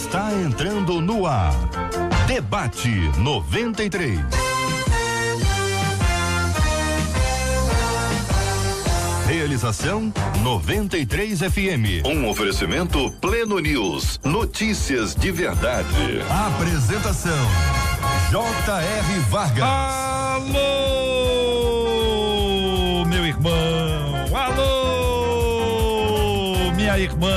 está entrando no ar. Debate 93. Realização 93 FM. Um oferecimento Pleno News. Notícias de verdade. Apresentação J.R. Vargas. Alô, meu irmão. Alô, minha irmã.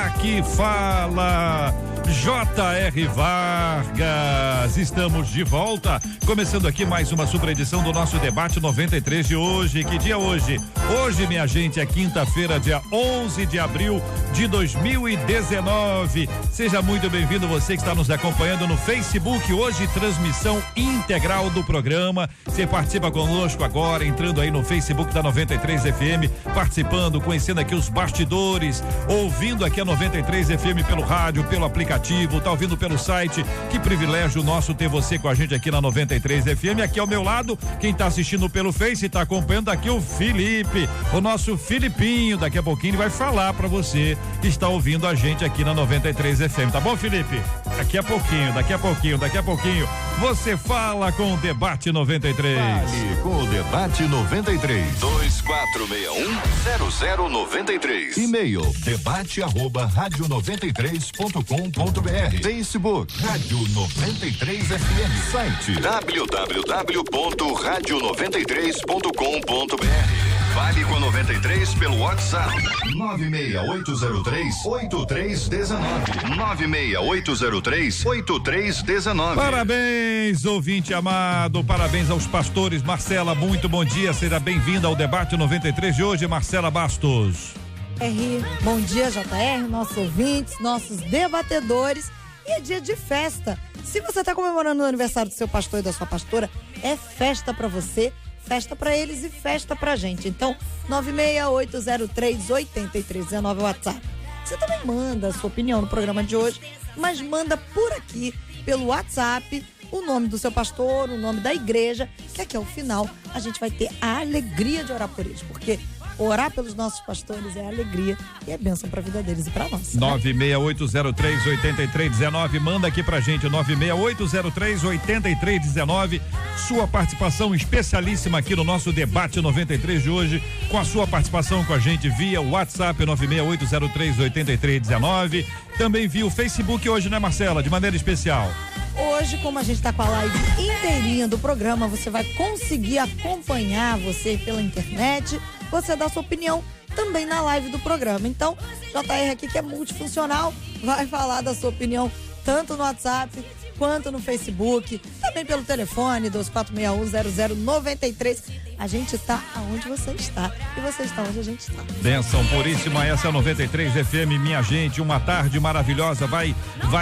Aqui fala J.R. Vargas. Estamos de volta, começando aqui mais uma super edição do nosso debate 93 de hoje. Que dia é hoje? Hoje, minha gente, é quinta-feira, dia 11 de abril de 2019. Seja muito bem-vindo você que está nos acompanhando no Facebook. Hoje, transmissão integral do programa. Você participa conosco agora, entrando aí no Facebook da 93 FM, participando, conhecendo aqui os bastidores, ouvindo aqui a 93 FM pelo rádio, pelo aplicativo, tá ouvindo pelo site. Que privilégio nosso ter você com a gente aqui na 93 FM. Aqui ao meu lado, quem tá assistindo pelo Face e tá acompanhando aqui o Felipe, o nosso Filipinho. Daqui a pouquinho ele vai falar pra você que está ouvindo a gente aqui na 93 FM. Tá bom, Felipe? Daqui a pouquinho você fala com o Debate 93. Fale com o Debate 93. 2461-0093. E-mail debate@radio93.com.br. Facebook Rádio 93 FM. Site www.radio93.com.br. Fale com a 93 pelo WhatsApp 96803-8319. 96803-8319. Parabéns, ouvinte amado, parabéns aos pastores. Marcela, muito bom dia, seja bem-vinda ao Debate 93 de hoje, Marcela Bastos. Bom dia, JR, nossos ouvintes, nossos debatedores. E é dia de festa. Se você está comemorando o aniversário do seu pastor e da sua pastora, é festa para você, festa para eles e festa pra gente. Então, 96803-8319 é o WhatsApp. Você também manda a sua opinião no programa de hoje, mas manda por aqui, pelo WhatsApp, o nome do seu pastor, o nome da igreja, que aqui ao final a gente vai ter a alegria de orar por eles, porque orar pelos nossos pastores é alegria e é bênção pra vida deles e pra nós. 96803-8319, manda aqui pra gente, 96803-8319, sua participação especialíssima aqui no nosso Debate 93 de hoje, com a sua participação com a gente via WhatsApp 96803-8319, também via o Facebook hoje, né, Marcela, de maneira especial. Hoje, como a gente tá com a live inteirinha do programa, você vai conseguir acompanhar você pela internet, você dá sua opinião também na live do programa. Então, JR aqui, que é multifuncional, vai falar da sua opinião tanto no WhatsApp quanto no Facebook, também pelo telefone 2461-0093. A gente está aonde você está e você está onde a gente está. Benção puríssima, essa é a 93 FM, minha gente, uma tarde maravilhosa, vai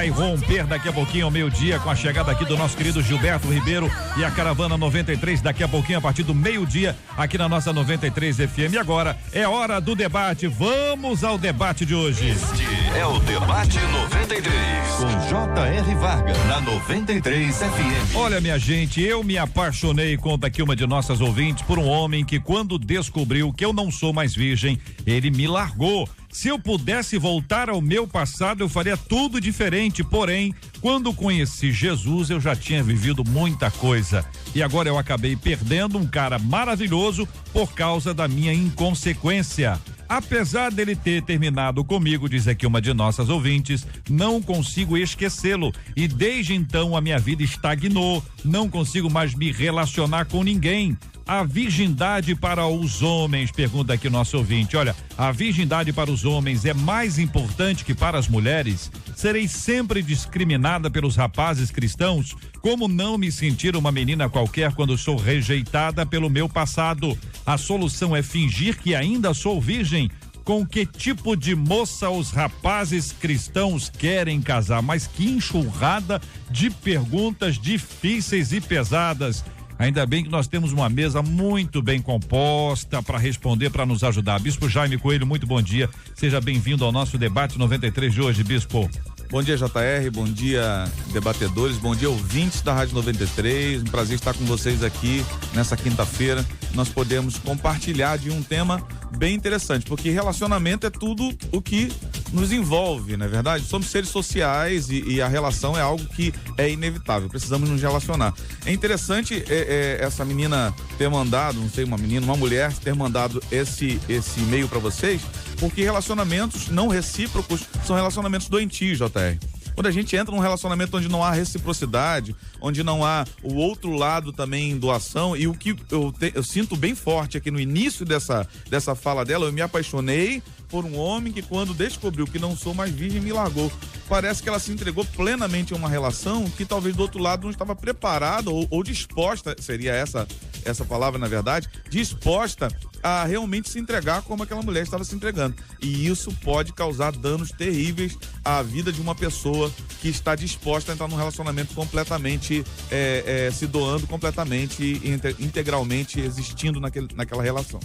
romper daqui a pouquinho ao meio-dia com a chegada aqui do nosso querido Gilberto Ribeiro e a Caravana 93 daqui a pouquinho a partir do meio-dia aqui na nossa 93 FM. E agora é hora do debate, vamos ao debate de hoje. Este é o Debate 93 com J.R. Vargas na 93 FM. Olha, minha gente, eu me apaixonei, conta aqui uma de nossas ouvintes, por um homem que, quando descobriu que eu não sou mais virgem, ele me largou. Se eu pudesse voltar ao meu passado, eu faria tudo diferente, porém, quando conheci Jesus, eu já tinha vivido muita coisa. E agora eu acabei perdendo um cara maravilhoso por causa da minha inconsequência. Apesar dele ter terminado comigo, diz aqui uma de nossas ouvintes, não consigo esquecê-lo e desde então a minha vida estagnou, não consigo mais me relacionar com ninguém. A virgindade para os homens, pergunta aqui o nosso ouvinte, olha, a virgindade para os homens é mais importante que para as mulheres? Serei sempre discriminada pelos rapazes cristãos? Como não me sentir uma menina qualquer quando sou rejeitada pelo meu passado? A solução é fingir que ainda sou virgem? Com que tipo de moça os rapazes cristãos querem casar? Mas que enxurrada de perguntas difíceis e pesadas. Ainda bem que nós temos uma mesa muito bem composta para responder, para nos ajudar. Bispo Jaime Coelho, muito bom dia. Seja bem-vindo ao nosso debate 93 de hoje, Bispo. Bom dia, JR, bom dia, debatedores, bom dia, ouvintes da Rádio 93. Um prazer estar com vocês aqui nessa quinta-feira. Nós podemos compartilhar de um tema bem interessante, porque relacionamento é tudo o que nos envolve, não é verdade? Somos seres sociais e a relação é algo que é inevitável, precisamos nos relacionar. É interessante essa menina ter mandado, não sei, uma mulher ter mandado esse e-mail para vocês, porque relacionamentos não recíprocos são relacionamentos doentios, JR. Quando a gente entra num relacionamento onde não há reciprocidade, onde não há o outro lado também em doação, e o que eu sinto bem forte aqui no início dessa fala dela, eu me apaixonei por um homem que quando descobriu que não sou mais virgem me largou. Parece que ela se entregou plenamente a uma relação que talvez do outro lado não estava preparada ou disposta, seria essa palavra na verdade, disposta a realmente se entregar como aquela mulher estava se entregando. E isso pode causar danos terríveis à vida de uma pessoa que está disposta a entrar num relacionamento completamente se doando completamente, integralmente existindo naquela relação.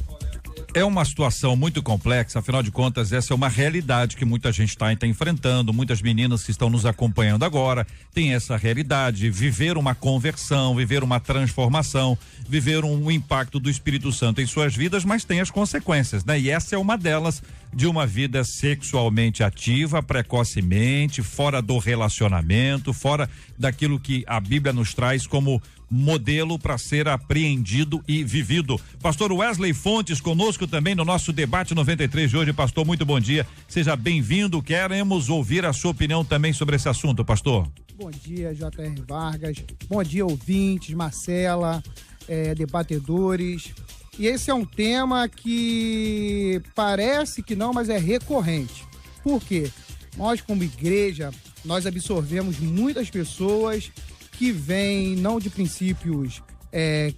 É uma situação muito complexa, afinal de contas, essa é uma realidade que muita gente está enfrentando, muitas meninas que estão nos acompanhando agora têm essa realidade, viver uma conversão, viver uma transformação, viver um impacto do Espírito Santo em suas vidas, mas tem as consequências, né? E essa é uma delas, de uma vida sexualmente ativa, precocemente, fora do relacionamento, fora daquilo que a Bíblia nos traz como modelo para ser apreendido e vivido. Pastor Wesley Fontes conosco também no nosso debate 93 de hoje. Pastor, muito bom dia, seja bem-vindo, queremos ouvir a sua opinião também sobre esse assunto, pastor. Bom dia, J.R. Vargas, bom dia, ouvintes, Marcela, debatedores. E esse é um tema que parece que não, mas é recorrente. Por quê? Nós, como igreja, nós absorvemos muitas pessoas que vêm não de princípios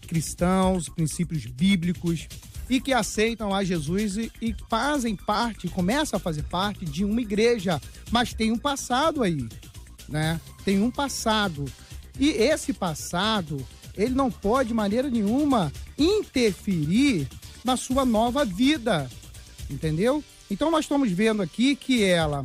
cristãos, princípios bíblicos, e que aceitam a Jesus e fazem parte, começam a fazer parte de uma igreja, mas tem um passado aí, né? Tem um passado. E esse passado, ele não pode de maneira nenhuma interferir na sua nova vida, entendeu? Então nós estamos vendo aqui que ela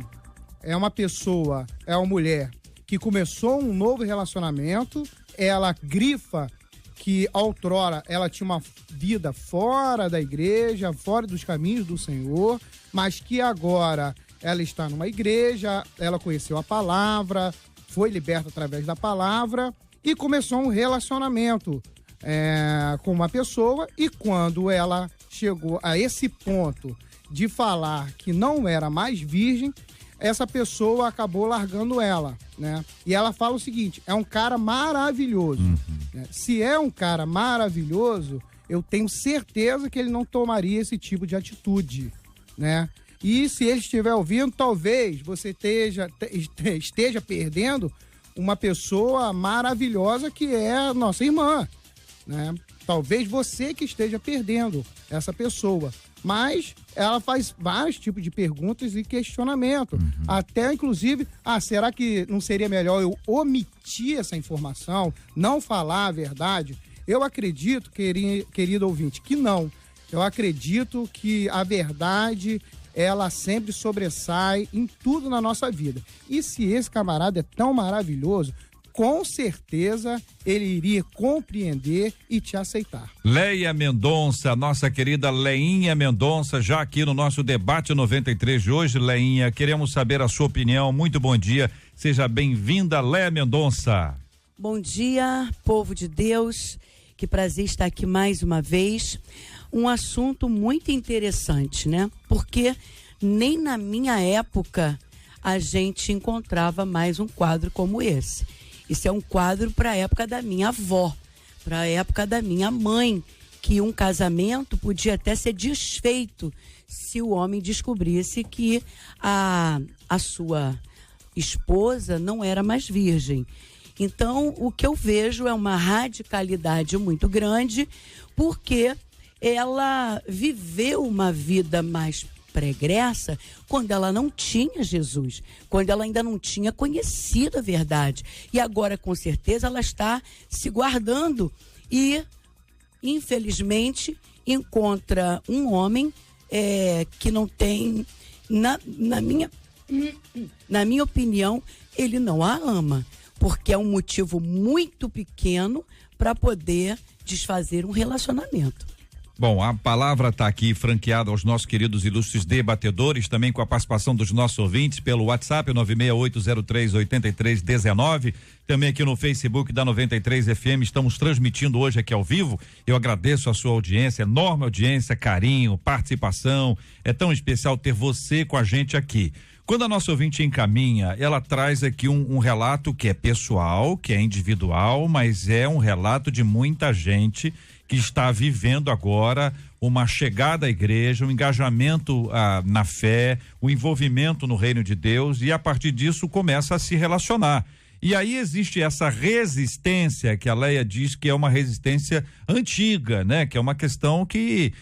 é uma pessoa, é uma mulher que começou um novo relacionamento, ela grifa que outrora ela tinha uma vida fora da igreja, fora dos caminhos do Senhor, mas que agora ela está numa igreja, ela conheceu a palavra, foi liberta através da palavra e começou um relacionamento com uma pessoa, e quando ela chegou a esse ponto de falar que não era mais virgem, essa pessoa acabou largando ela, né? E ela fala o seguinte, é um cara maravilhoso. Né? Se é um cara maravilhoso, eu tenho certeza que ele não tomaria esse tipo de atitude, né? E se ele estiver ouvindo, talvez você esteja perdendo uma pessoa maravilhosa que é nossa irmã, né? Talvez você que esteja perdendo essa pessoa. Mas ela faz vários tipos de perguntas e questionamento. Até, inclusive, será que não seria melhor eu omitir essa informação, não falar a verdade? Eu acredito, querido ouvinte, que não. Eu acredito que a verdade, ela sempre sobressai em tudo na nossa vida. E se esse camarada é tão maravilhoso, com certeza ele iria compreender e te aceitar. Leia Mendonça, nossa querida Leinha Mendonça, já aqui no nosso debate 93 de hoje. Leinha, queremos saber a sua opinião. Muito bom dia, seja bem-vinda, Leia Mendonça. Bom dia, povo de Deus, que prazer estar aqui mais uma vez. Um assunto muito interessante, né? Porque nem na minha época a gente encontrava mais um quadro como esse. Isso é um quadro para a época da minha avó, para a época da minha mãe, que um casamento podia até ser desfeito se o homem descobrisse que a sua esposa não era mais virgem. Então, o que eu vejo é uma radicalidade muito grande, porque ela viveu uma vida mais pregressa quando ela não tinha Jesus, quando ela ainda não tinha conhecido a verdade. E agora, com certeza, ela está se guardando e, infelizmente, encontra um homem que não tem, na minha opinião, ele não a ama, porque é um motivo muito pequeno para poder desfazer um relacionamento. Bom, a palavra está aqui franqueada aos nossos queridos ilustres debatedores, também com a participação dos nossos ouvintes pelo WhatsApp 968038319, também aqui no Facebook da 93 FM. Estamos transmitindo hoje aqui ao vivo. Eu agradeço a sua audiência, enorme audiência, carinho, participação. É tão especial ter você com a gente aqui. Quando a nossa ouvinte encaminha, ela traz aqui um relato que é pessoal, que é individual, mas é um relato de muita gente que está vivendo agora uma chegada à igreja, um engajamento na fé, o envolvimento no reino de Deus, e a partir disso começa a se relacionar. E aí existe essa resistência que a Leia diz que é uma resistência antiga, né? Que é uma questão que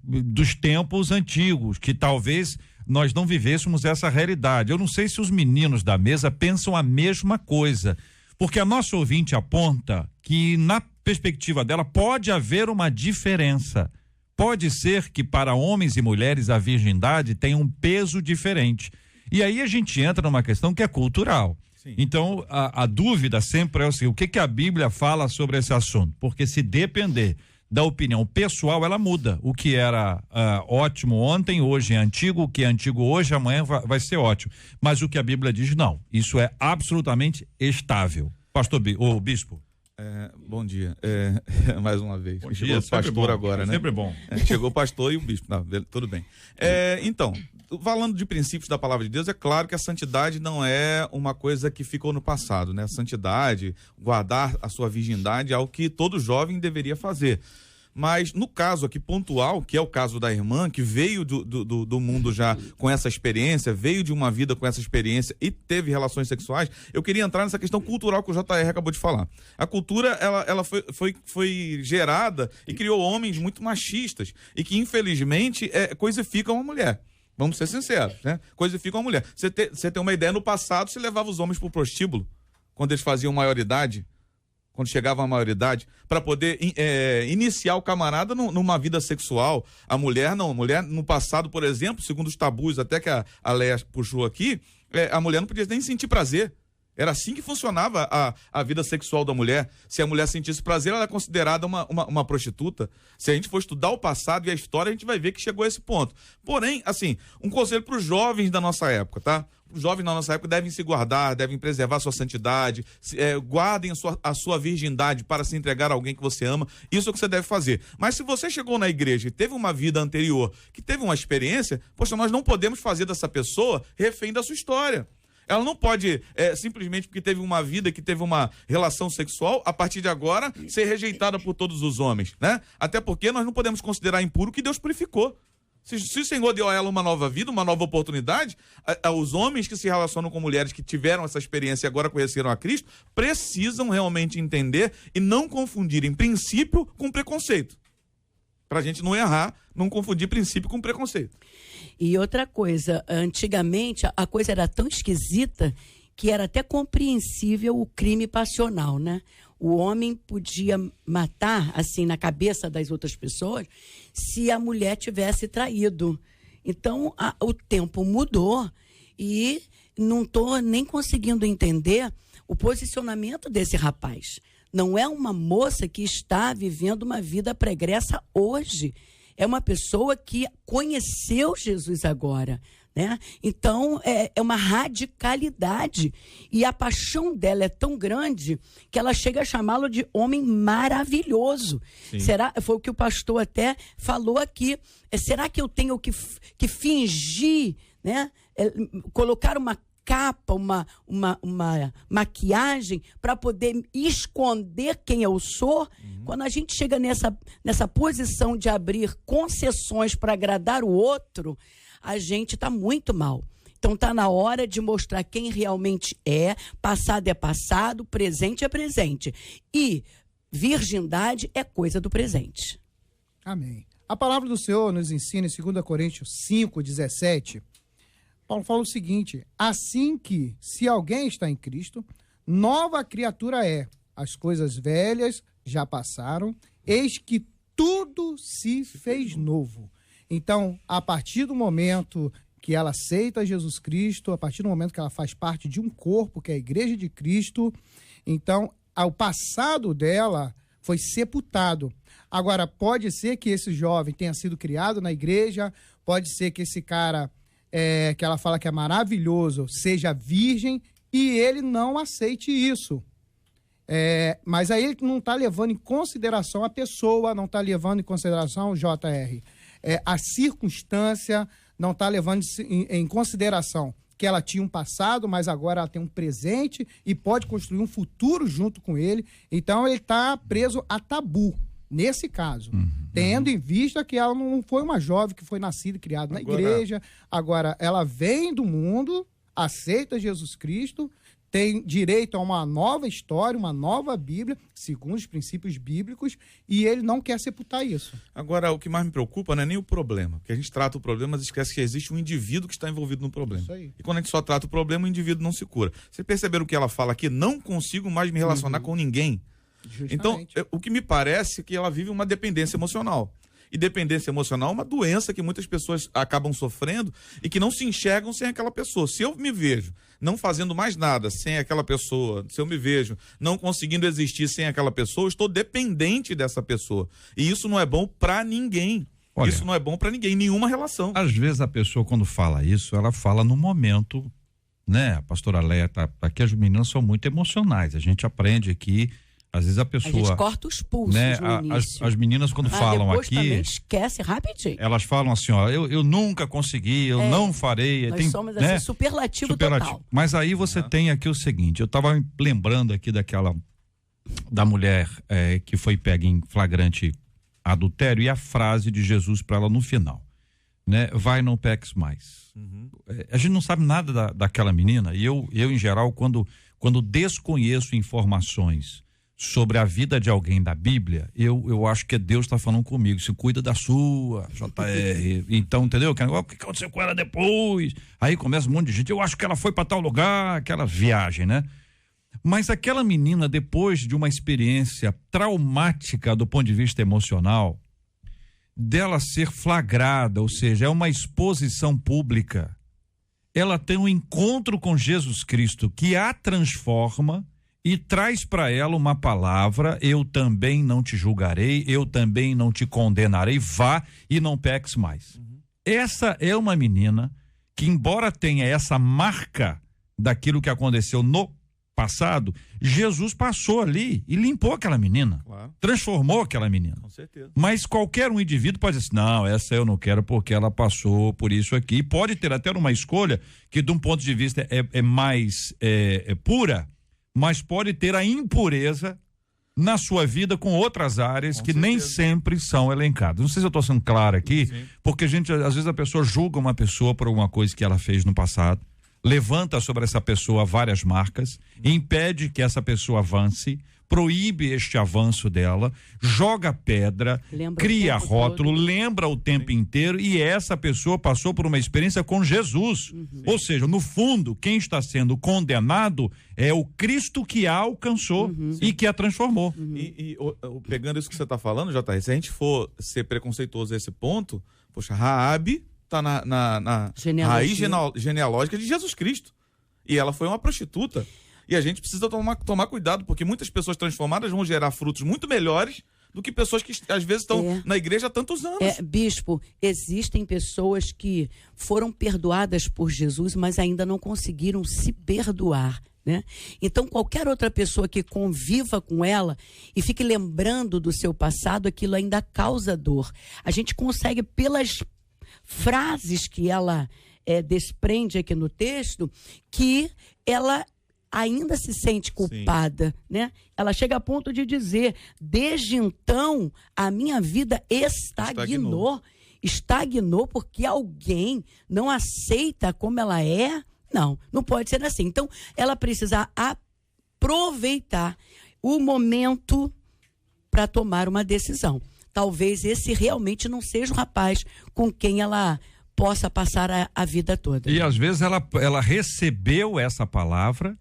dos tempos antigos, que talvez nós não vivêssemos essa realidade. Eu não sei se os meninos da mesa pensam a mesma coisa, porque a nossa ouvinte aponta que na perspectiva dela pode haver uma diferença. Pode ser que para homens e mulheres a virgindade tenha um peso diferente. E aí a gente entra numa questão que é cultural. Sim. Então a dúvida sempre é assim, o que a Bíblia fala sobre esse assunto? Porque se depender da opinião pessoal, ela muda. O que era ótimo ontem, hoje é antigo, o que é antigo hoje, amanhã vai ser ótimo. Mas o que a Bíblia diz, não. Isso é absolutamente estável. Pastor, o bispo. Bom dia, mais uma vez. Bom Chegou dia, o pastor bom, agora, né? Sempre bom. Chegou o pastor e o bispo, tudo bem. Então, falando de princípios da palavra de Deus, é claro que a santidade não é uma coisa que ficou no passado, né? A santidade, guardar a sua virgindade é algo que todo jovem deveria fazer. Mas no caso aqui pontual, que é o caso da irmã, que veio do mundo já com essa experiência, veio de uma vida com essa experiência e teve relações sexuais, eu queria entrar nessa questão cultural que o JR acabou de falar. A cultura, ela foi gerada e criou homens muito machistas e que infelizmente coisificam a mulher. Vamos ser sinceros, né? Coisificam a mulher. Você tem uma ideia, no passado se levava os homens para o prostíbulo, quando eles faziam maioridade, quando chegavam à maioridade, para poder iniciar o camarada numa vida sexual. A mulher não. A mulher, no passado, por exemplo, segundo os tabus, até que a Leia puxou aqui, a mulher não podia nem sentir prazer. Era assim que funcionava a vida sexual da mulher. Se a mulher sentisse prazer, ela é considerada uma prostituta. Se a gente for estudar o passado e a história, a gente vai ver que chegou a esse ponto. Porém, assim, um conselho para os jovens da nossa época, tá? Os jovens da nossa época devem se guardar, devem preservar sua santidade, guardem a sua virgindade para se entregar a alguém que você ama. Isso é o que você deve fazer. Mas se você chegou na igreja e teve uma vida anterior, que teve uma experiência, poxa, nós não podemos fazer dessa pessoa refém da sua história. Ela não pode, simplesmente porque teve uma vida, que teve uma relação sexual, a partir de agora, ser rejeitada por todos os homens, né? Até porque nós não podemos considerar impuro o que Deus purificou. Se o Senhor deu a ela uma nova vida, uma nova oportunidade, os homens que se relacionam com mulheres que tiveram essa experiência e agora conheceram a Cristo, precisam realmente entender e não confundirem princípio com preconceito. Pra gente não errar, não confundir princípio com preconceito. E outra coisa, antigamente a coisa era tão esquisita que era até compreensível o crime passional, né? O homem podia matar, assim, na cabeça das outras pessoas, se a mulher tivesse traído. Então, o tempo mudou e não estou nem conseguindo entender o posicionamento desse rapaz. Não é uma moça que está vivendo uma vida pregressa hoje. É uma pessoa que conheceu Jesus agora, né? Então, é uma radicalidade. E a paixão dela é tão grande que ela chega a chamá-lo de homem maravilhoso. Sim. Foi o que o pastor até falou aqui. Será que eu tenho que fingir, né? Colocar uma capa, uma maquiagem para poder esconder quem eu sou? Quando a gente chega nessa posição de abrir concessões para agradar o outro, a gente está muito mal. Então está na hora de mostrar quem realmente é, passado é passado, presente é presente. E virgindade é coisa do presente. Amém. A palavra do Senhor nos ensina em 2 Coríntios 5:17. Paulo fala o seguinte: assim que, se alguém está em Cristo, nova criatura é. As coisas velhas já passaram, eis que tudo se fez novo. Então, a partir do momento que ela aceita Jesus Cristo, a partir do momento que ela faz parte de um corpo, que é a Igreja de Cristo, então, o passado dela foi sepultado. Agora, pode ser que esse jovem tenha sido criado na igreja, pode ser que esse cara, que ela fala que é maravilhoso, seja virgem e ele não aceite isso. Mas aí ele não está levando em consideração a pessoa, não está levando em consideração o JR. A circunstância, não está levando em consideração que ela tinha um passado, mas agora ela tem um presente e pode construir um futuro junto com ele. Então ele está preso a tabu, nesse caso. Tendo em vista que ela não foi uma jovem que foi nascida e criada na igreja. Agora, ela vem do mundo, aceita Jesus Cristo, tem direito a uma nova história, uma nova Bíblia, segundo os princípios bíblicos, e ele não quer sepultar isso. Agora, o que mais me preocupa não é nem o problema, porque a gente trata o problema, mas esquece que existe um indivíduo que está envolvido no problema. Isso aí. E quando a gente só trata o problema, o indivíduo não se cura. Vocês perceberam o que ela fala aqui? Não consigo mais me relacionar com ninguém. Justamente. Então, o que me parece é que ela vive uma dependência emocional. E dependência emocional é uma doença que muitas pessoas acabam sofrendo e que não se enxergam sem aquela pessoa. Se eu me vejo não fazendo mais nada sem aquela pessoa, se eu me vejo não conseguindo existir sem aquela pessoa, eu estou dependente dessa pessoa. E isso não é bom pra ninguém. Olha, isso não é bom pra ninguém, em nenhuma relação. Às vezes a pessoa, quando fala isso, ela fala no momento, né? A pastora Leia tá aqui, as meninas são muito emocionais. A gente aprende aqui. Às vezes a pessoa... A gente corta os pulsos, né, no início. as meninas quando falam depois aqui... também esquece rapidinho. Elas falam assim, ó, eu nunca consegui, eu não farei. Nós somos assim, superlativo total. Mas aí você tem aqui o seguinte, eu tava me lembrando aqui da mulher que foi pega em flagrante adultério e a frase de Jesus para ela no final, né? Vai, não peques mais. A gente não sabe nada daquela menina e eu em geral, quando desconheço informações sobre a vida de alguém da Bíblia, eu acho que Deus está falando comigo, se cuida da sua, JR, então, entendeu? O que aconteceu com ela depois? Aí começa um monte de gente, eu acho que ela foi para tal lugar, aquela viagem, né? Mas aquela menina, depois de uma experiência traumática do ponto de vista emocional, dela ser flagrada, ou seja, é uma exposição pública, ela tem um encontro com Jesus Cristo que a transforma e traz para ela uma palavra: eu também não te julgarei, eu também não te condenarei, vá e não peques mais. Essa é uma menina que, embora tenha essa marca daquilo que aconteceu no passado, Jesus passou ali e limpou aquela menina, transformou aquela menina. Com certeza. Mas qualquer um indivíduo pode dizer, não, essa eu não quero porque ela passou por isso aqui. Pode ter até uma escolha que, de um ponto de vista, é mais pura, mas pode ter a impureza na sua vida com outras áreas que nem sempre são elencadas. Não sei se eu estou sendo claro aqui, porque às vezes a pessoa julga uma pessoa por alguma coisa que ela fez no passado, levanta sobre essa pessoa várias marcas, impede que essa pessoa avance, proíbe este avanço dela, joga pedra, cria rótulo, lembra o tempo inteiro, e essa pessoa passou por uma experiência com Jesus. Ou seja, no fundo, quem está sendo condenado é o Cristo que a alcançou e que a transformou. Pegando isso que você está falando, JR, se a gente for ser preconceituoso a esse ponto, poxa, Raabe está na raiz genealógica de Jesus Cristo. E ela foi uma prostituta. E a gente precisa tomar cuidado, porque muitas pessoas transformadas vão gerar frutos muito melhores do que pessoas que às vezes estão na igreja há tantos anos. Bispo, existem pessoas que foram perdoadas por Jesus, mas ainda não conseguiram se perdoar, né? Então, qualquer outra pessoa que conviva com ela e fique lembrando do seu passado, aquilo ainda causa dor. A gente consegue, pelas frases que ela desprende aqui no texto, que ela ainda se sente culpada, né? Ela chega a ponto de dizer, desde então a minha vida estagnou porque alguém não aceita como ela é. Não pode ser assim. Então ela precisa aproveitar o momento para tomar uma decisão. Talvez esse realmente não seja o rapaz com quem ela possa passar a vida toda. E às vezes ela recebeu essa palavra,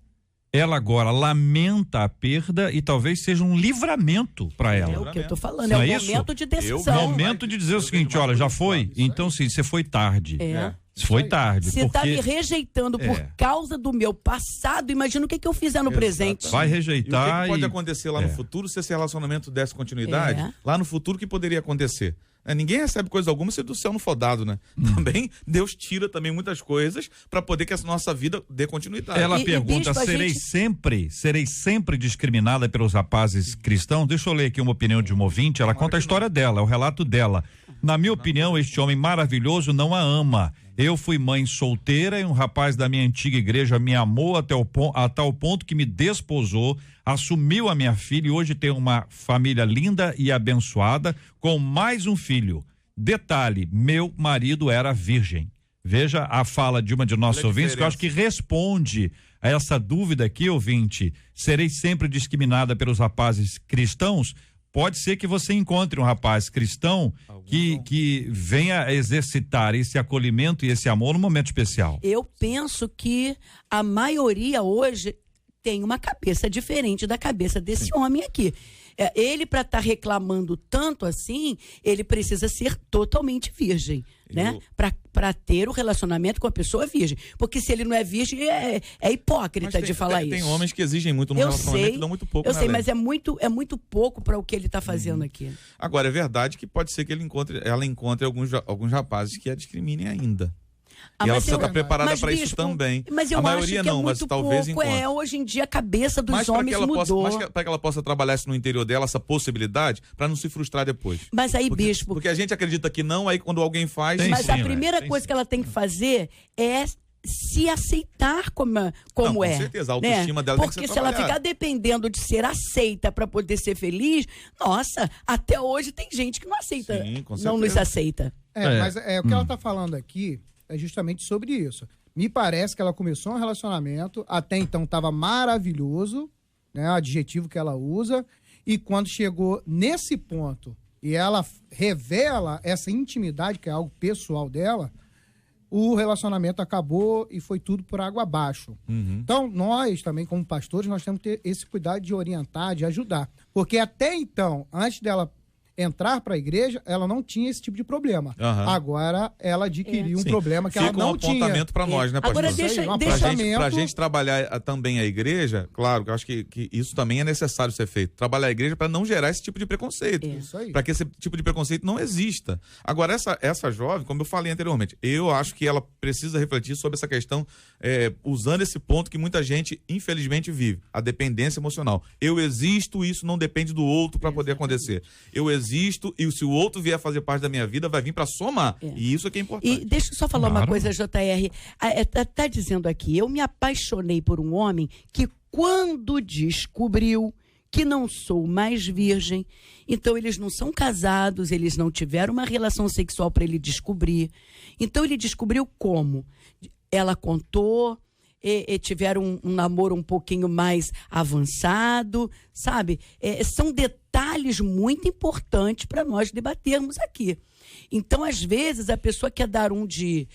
ela agora lamenta a perda e talvez seja um livramento para ela. É o que eu tô falando, é o momento de decisão. É o momento de dizer o seguinte, olha, já foi, então sim, você foi tarde. Foi tarde. Você tá me rejeitando por causa do meu passado, imagina o que eu fizer no presente. Vai rejeitar. E o que pode acontecer lá no futuro se esse relacionamento desse continuidade? Lá no futuro, o que poderia acontecer? Ninguém recebe coisa alguma se do céu não for dado, né? Também, Deus tira também muitas coisas para poder que a nossa vida dê continuidade. Ela pergunta, serei sempre discriminada pelos rapazes cristãos? Deixa eu ler aqui uma opinião de uma ouvinte, ela conta a história dela, o relato dela. Na minha opinião, este homem maravilhoso não a ama. Eu fui mãe solteira e um rapaz da minha antiga igreja me amou a tal ponto que me desposou, assumiu a minha filha e hoje tem uma família linda e abençoada com mais um filho. Detalhe, meu marido era virgem. Veja a fala de uma de nossos ouvintes que eu acho que responde a essa dúvida aqui, ouvinte. Serei sempre discriminada pelos rapazes cristãos? Pode ser que você encontre um rapaz cristão que venha exercitar esse acolhimento e esse amor num momento especial. Eu penso que a maioria hoje tem uma cabeça diferente da cabeça desse homem aqui. Ele, para estar reclamando tanto assim, ele precisa ser totalmente virgem, né? Para ter o relacionamento com a pessoa virgem. Porque se ele não é virgem, é hipócrita de falar isso. Tem homens que exigem muito no relacionamento e dão muito pouco. Eu sei, mas é muito pouco para o que ele está fazendo aqui. Agora, é verdade que pode ser que ela encontre alguns rapazes que a discriminem ainda. E ela precisa estar preparada para isso também. Mas eu a maioria acho que não, mas talvez pouco. Hoje em dia a cabeça dos homens mudou. Mas para que ela possa trabalhar isso no interior dela, essa possibilidade, para não se frustrar depois. Mas aí, bispo... Porque a gente acredita que não, aí quando alguém faz... a primeira coisa que ela tem que fazer é se aceitar como é. Com certeza, a autoestima dela tem que ser Porque se ela ficar dependendo de ser aceita para poder ser feliz, nossa, até hoje tem gente que não aceita, não nos aceita. Mas o que ela está falando aqui é justamente sobre isso. Me parece que ela começou um relacionamento, até então estava maravilhoso, né, o adjetivo que ela usa, e quando chegou nesse ponto e ela revela essa intimidade, que é algo pessoal dela, o relacionamento acabou e foi tudo por água abaixo. Então, nós também, como pastores, nós temos que ter esse cuidado de orientar, de ajudar. Porque até então, antes dela entrar para a igreja, ela não tinha esse tipo de problema. Agora, ela adquiriu um problema que ela não tinha. Fica um apontamento para nós, né, pastor? Agora, pra gente trabalhar também a igreja, claro, que eu acho que isso também é necessário ser feito. Trabalhar a igreja para não gerar esse tipo de preconceito. Para que esse tipo de preconceito não exista. Agora, essa jovem, como eu falei anteriormente, eu acho que ela precisa refletir sobre essa questão, usando esse ponto que muita gente, infelizmente, vive. A dependência emocional. Eu existo, isso não depende do outro para poder acontecer. Eu existo e se o outro vier fazer parte da minha vida, vai vir para somar. E isso é que é importante. E deixa eu só falar uma coisa, JR. Tá dizendo aqui, eu me apaixonei por um homem que quando descobriu que não sou mais virgem, então eles não são casados, eles não tiveram uma relação sexual para ele descobrir. Então ele descobriu como? Ela contou, tiveram um namoro um pouquinho mais avançado, sabe? São detalhes muito importantes para nós debatermos aqui. Então, às vezes, a pessoa quer dar um de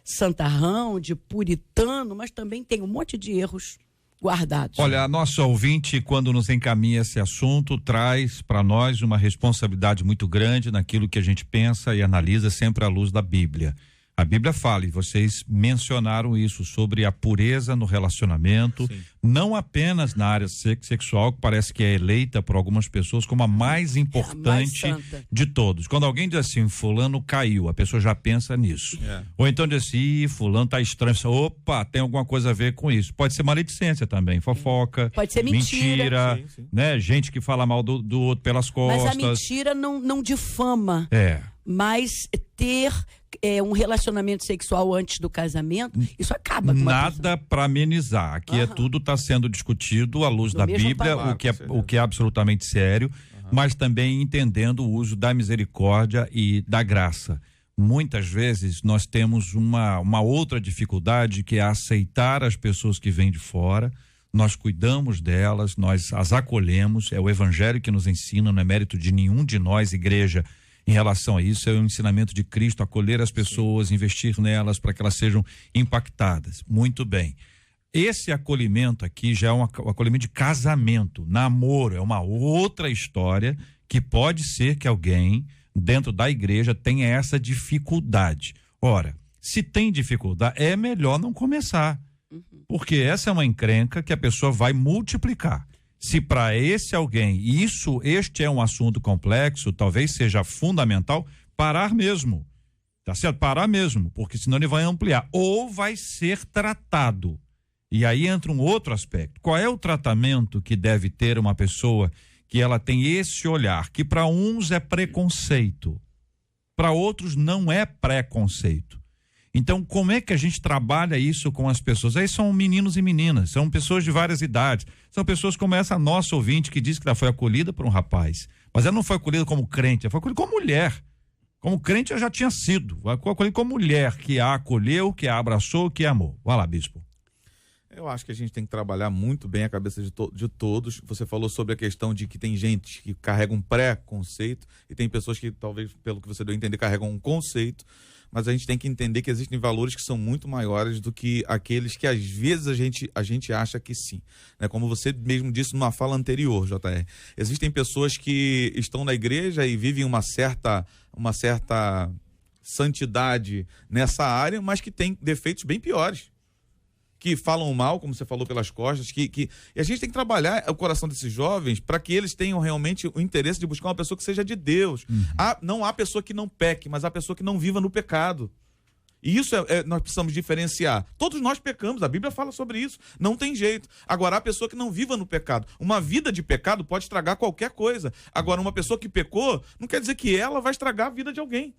santarrão, de puritano, mas também tem um monte de erros guardados. Olha, a nossa ouvinte, quando nos encaminha esse assunto, traz para nós uma responsabilidade muito grande naquilo que a gente pensa e analisa sempre à luz da Bíblia. A Bíblia fala, e vocês mencionaram isso, sobre a pureza no relacionamento, não apenas na área sexual, que parece que é eleita por algumas pessoas como a mais importante de todos. Quando alguém diz assim, fulano caiu, a pessoa já pensa nisso. Ou então diz assim, fulano tá estranho, opa, tem alguma coisa a ver com isso. Pode ser maledicência também, fofoca. Pode ser mentira. Né? Gente que fala mal do outro pelas costas. Mas a mentira não difama. Mas ter um relacionamento sexual antes do casamento, isso acaba com nada para amenizar. Aqui tudo está sendo discutido à luz da Bíblia, o que é absolutamente sério, mas também entendendo o uso da misericórdia e da graça. Muitas vezes nós temos uma outra dificuldade, que é aceitar as pessoas que vêm de fora. Nós cuidamos delas, nós as acolhemos, é o evangelho que nos ensina, não é mérito de nenhum de nós, igreja, em relação a isso. É o ensinamento de Cristo, acolher as pessoas, investir nelas para que elas sejam impactadas. Muito bem. Esse acolhimento aqui já é um acolhimento de casamento, namoro, é uma outra história que pode ser que alguém dentro da igreja tenha essa dificuldade. Ora, Se tem dificuldade, é melhor não começar. Porque essa é uma encrenca que a pessoa vai multiplicar. Se para esse alguém, este é um assunto complexo, talvez seja fundamental parar mesmo. Tá certo? Parar mesmo, porque senão ele vai ampliar. Ou vai ser tratado. E aí entra um outro aspecto. Qual é o tratamento que deve ter uma pessoa que ela tem esse olhar, que para uns é preconceito, para outros não é preconceito. Então, como é que a gente trabalha isso com as pessoas? Aí são meninos e meninas, são pessoas de várias idades, são pessoas como essa nossa ouvinte que diz que ela foi acolhida por um rapaz, mas ela não foi acolhida como crente, ela foi acolhida como mulher. Como crente eu já tinha sido, foi acolhida como mulher, que a acolheu, que a abraçou, que a amou. Vai lá, bispo. Eu acho que a gente tem que trabalhar muito bem a cabeça de todos. Você falou sobre a questão de que tem gente que carrega um preconceito e tem pessoas que, talvez, pelo que você deu a entender, carregam um conceito. Mas a gente tem que entender que existem valores que são muito maiores do que aqueles que às vezes a gente acha que sim. Né? Como você mesmo disse numa fala anterior, JR. Existem pessoas que estão na igreja e vivem uma certa santidade nessa área, mas que têm defeitos bem piores. Que falam mal, como você falou, pelas costas, e a gente tem que trabalhar o coração desses jovens para que eles tenham realmente o interesse de buscar uma pessoa que seja de Deus. Não há pessoa que não peque, mas há pessoa que não viva no pecado. E isso nós precisamos diferenciar. Todos nós pecamos, a Bíblia fala sobre isso. Não tem jeito. Agora, há pessoa que não viva no pecado. Uma vida de pecado pode estragar qualquer coisa. Agora, uma pessoa que pecou, não quer dizer que ela vai estragar a vida de alguém.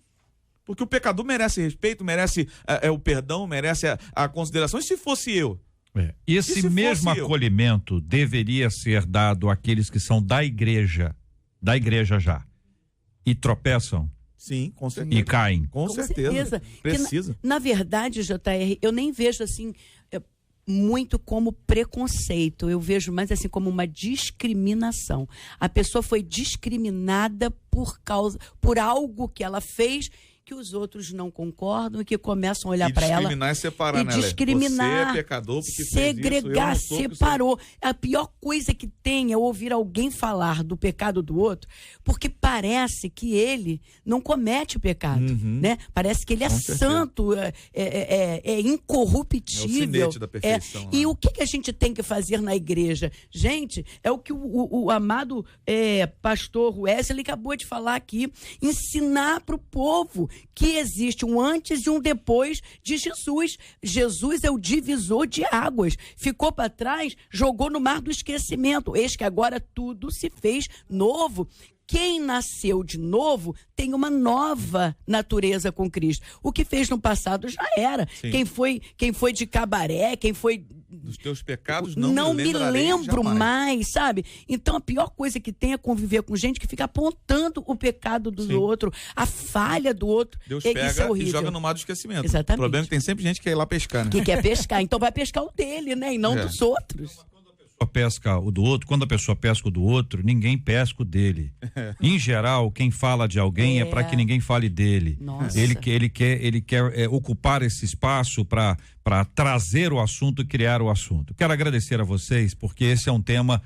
Porque o pecador merece respeito, merece o perdão, merece a consideração. E se fosse eu? Esse mesmo acolhimento deveria ser dado àqueles que são da igreja já, e tropeçam. Sim, com certeza. E caem. Com certeza. Precisa. Na verdade, JR, eu nem vejo assim muito como preconceito, eu vejo mais assim como uma discriminação. A pessoa foi discriminada por algo que ela fez que os outros não concordam e que começam a olhar para ela. Discriminar e separar, né? Discriminar, você é pecador porque segregar, fez isso, separou. A pior coisa que tem é ouvir alguém falar do pecado do outro, porque parece que ele não comete o pecado, né? Parece que ele é santo, é incorruptível. É o sinete da perfeição. E o que a gente tem que fazer na igreja? Gente, é o que o amado pastor Wesley acabou de falar aqui, ensinar para o povo que existe um antes e um depois de Jesus. Jesus é o divisor de águas. Ficou para trás, jogou no mar do esquecimento. Eis que agora tudo se fez novo. Quem nasceu de novo tem uma nova natureza com Cristo. O que fez no passado já era. Quem foi de cabaré, quem foi... Dos teus pecados não me lembro mais, sabe? Então a pior coisa que tem é conviver com gente que fica apontando o pecado do outro, a falha do outro. Deus pega e joga no mar do esquecimento. Exatamente. O problema é que tem sempre gente que quer ir lá pescar, né? Que quer pescar, então vai pescar o dele, né? E não dos outros. Pesca o do outro, quando a pessoa pesca o do outro, ninguém pesca o dele. Em geral, quem fala de alguém é para que ninguém fale dele. Nossa. Ele quer ocupar esse espaço para trazer o assunto e criar o assunto. Quero agradecer a vocês, porque esse é um tema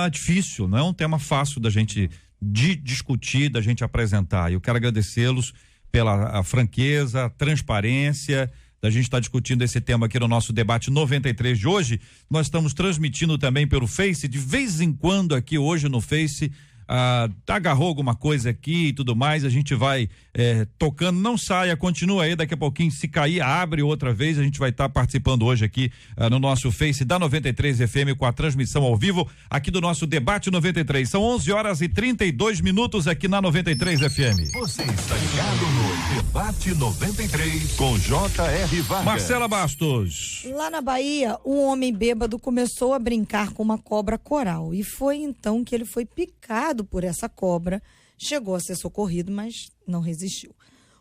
difícil, não é um tema fácil da gente discutir, da gente apresentar. Eu quero agradecê-los pela franqueza, transparência, da gente estar discutindo esse tema aqui no nosso debate 93 de hoje. Nós estamos transmitindo também pelo Face, de vez em quando aqui hoje no Face, agarrou alguma coisa aqui e tudo mais, a gente vai tocando, não saia, continua aí, daqui a pouquinho, se cair, abre outra vez, a gente vai estar participando hoje aqui no nosso Face da 93 FM com a transmissão ao vivo aqui do nosso debate 93. São 11h32 aqui na 93 FM. Você está ligado no debate 93 com J.R. Vargas. Marcela Bastos. Lá na Bahia, um homem bêbado começou a brincar com uma cobra coral e foi então que ele foi picado por essa cobra, chegou a ser socorrido, mas não resistiu.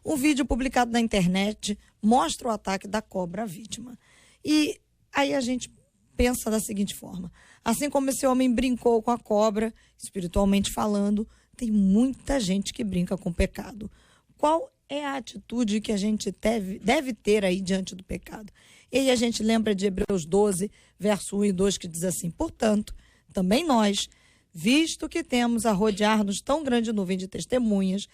Um vídeo publicado na internet mostra o ataque da cobra à vítima. E aí a gente pensa da seguinte forma: assim como esse homem brincou com a cobra, espiritualmente falando, tem muita gente que brinca com o pecado. Qual é a atitude que a gente deve ter aí diante do pecado? E aí a gente lembra de Hebreus 12, verso 1 e 2, que diz assim: portanto, também nós, visto que temos a rodear-nos tão grande nuvem de testemunhas,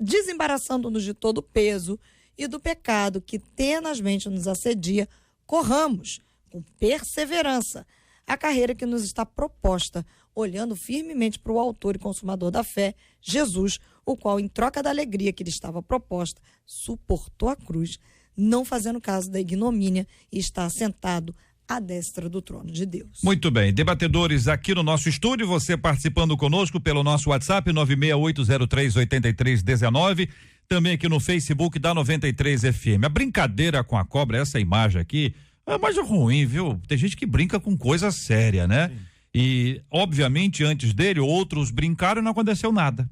desembaraçando-nos de todo o peso e do pecado que tenazmente nos assedia, corramos com perseverança a carreira que nos está proposta, olhando firmemente para o autor e consumador da fé, Jesus, o qual, em troca da alegria que lhe estava proposta, suportou a cruz, não fazendo caso da ignomínia, e está assentado à destra do trono de Deus. Muito bem, debatedores aqui no nosso estúdio, você participando conosco pelo nosso WhatsApp 968038319, também aqui no Facebook da 93 FM. A brincadeira com a cobra, essa imagem aqui, é mais ruim, viu? Tem gente que brinca com coisa séria, né? Sim. E, obviamente, antes dele, outros brincaram e não aconteceu nada.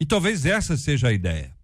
E talvez essa seja a ideia.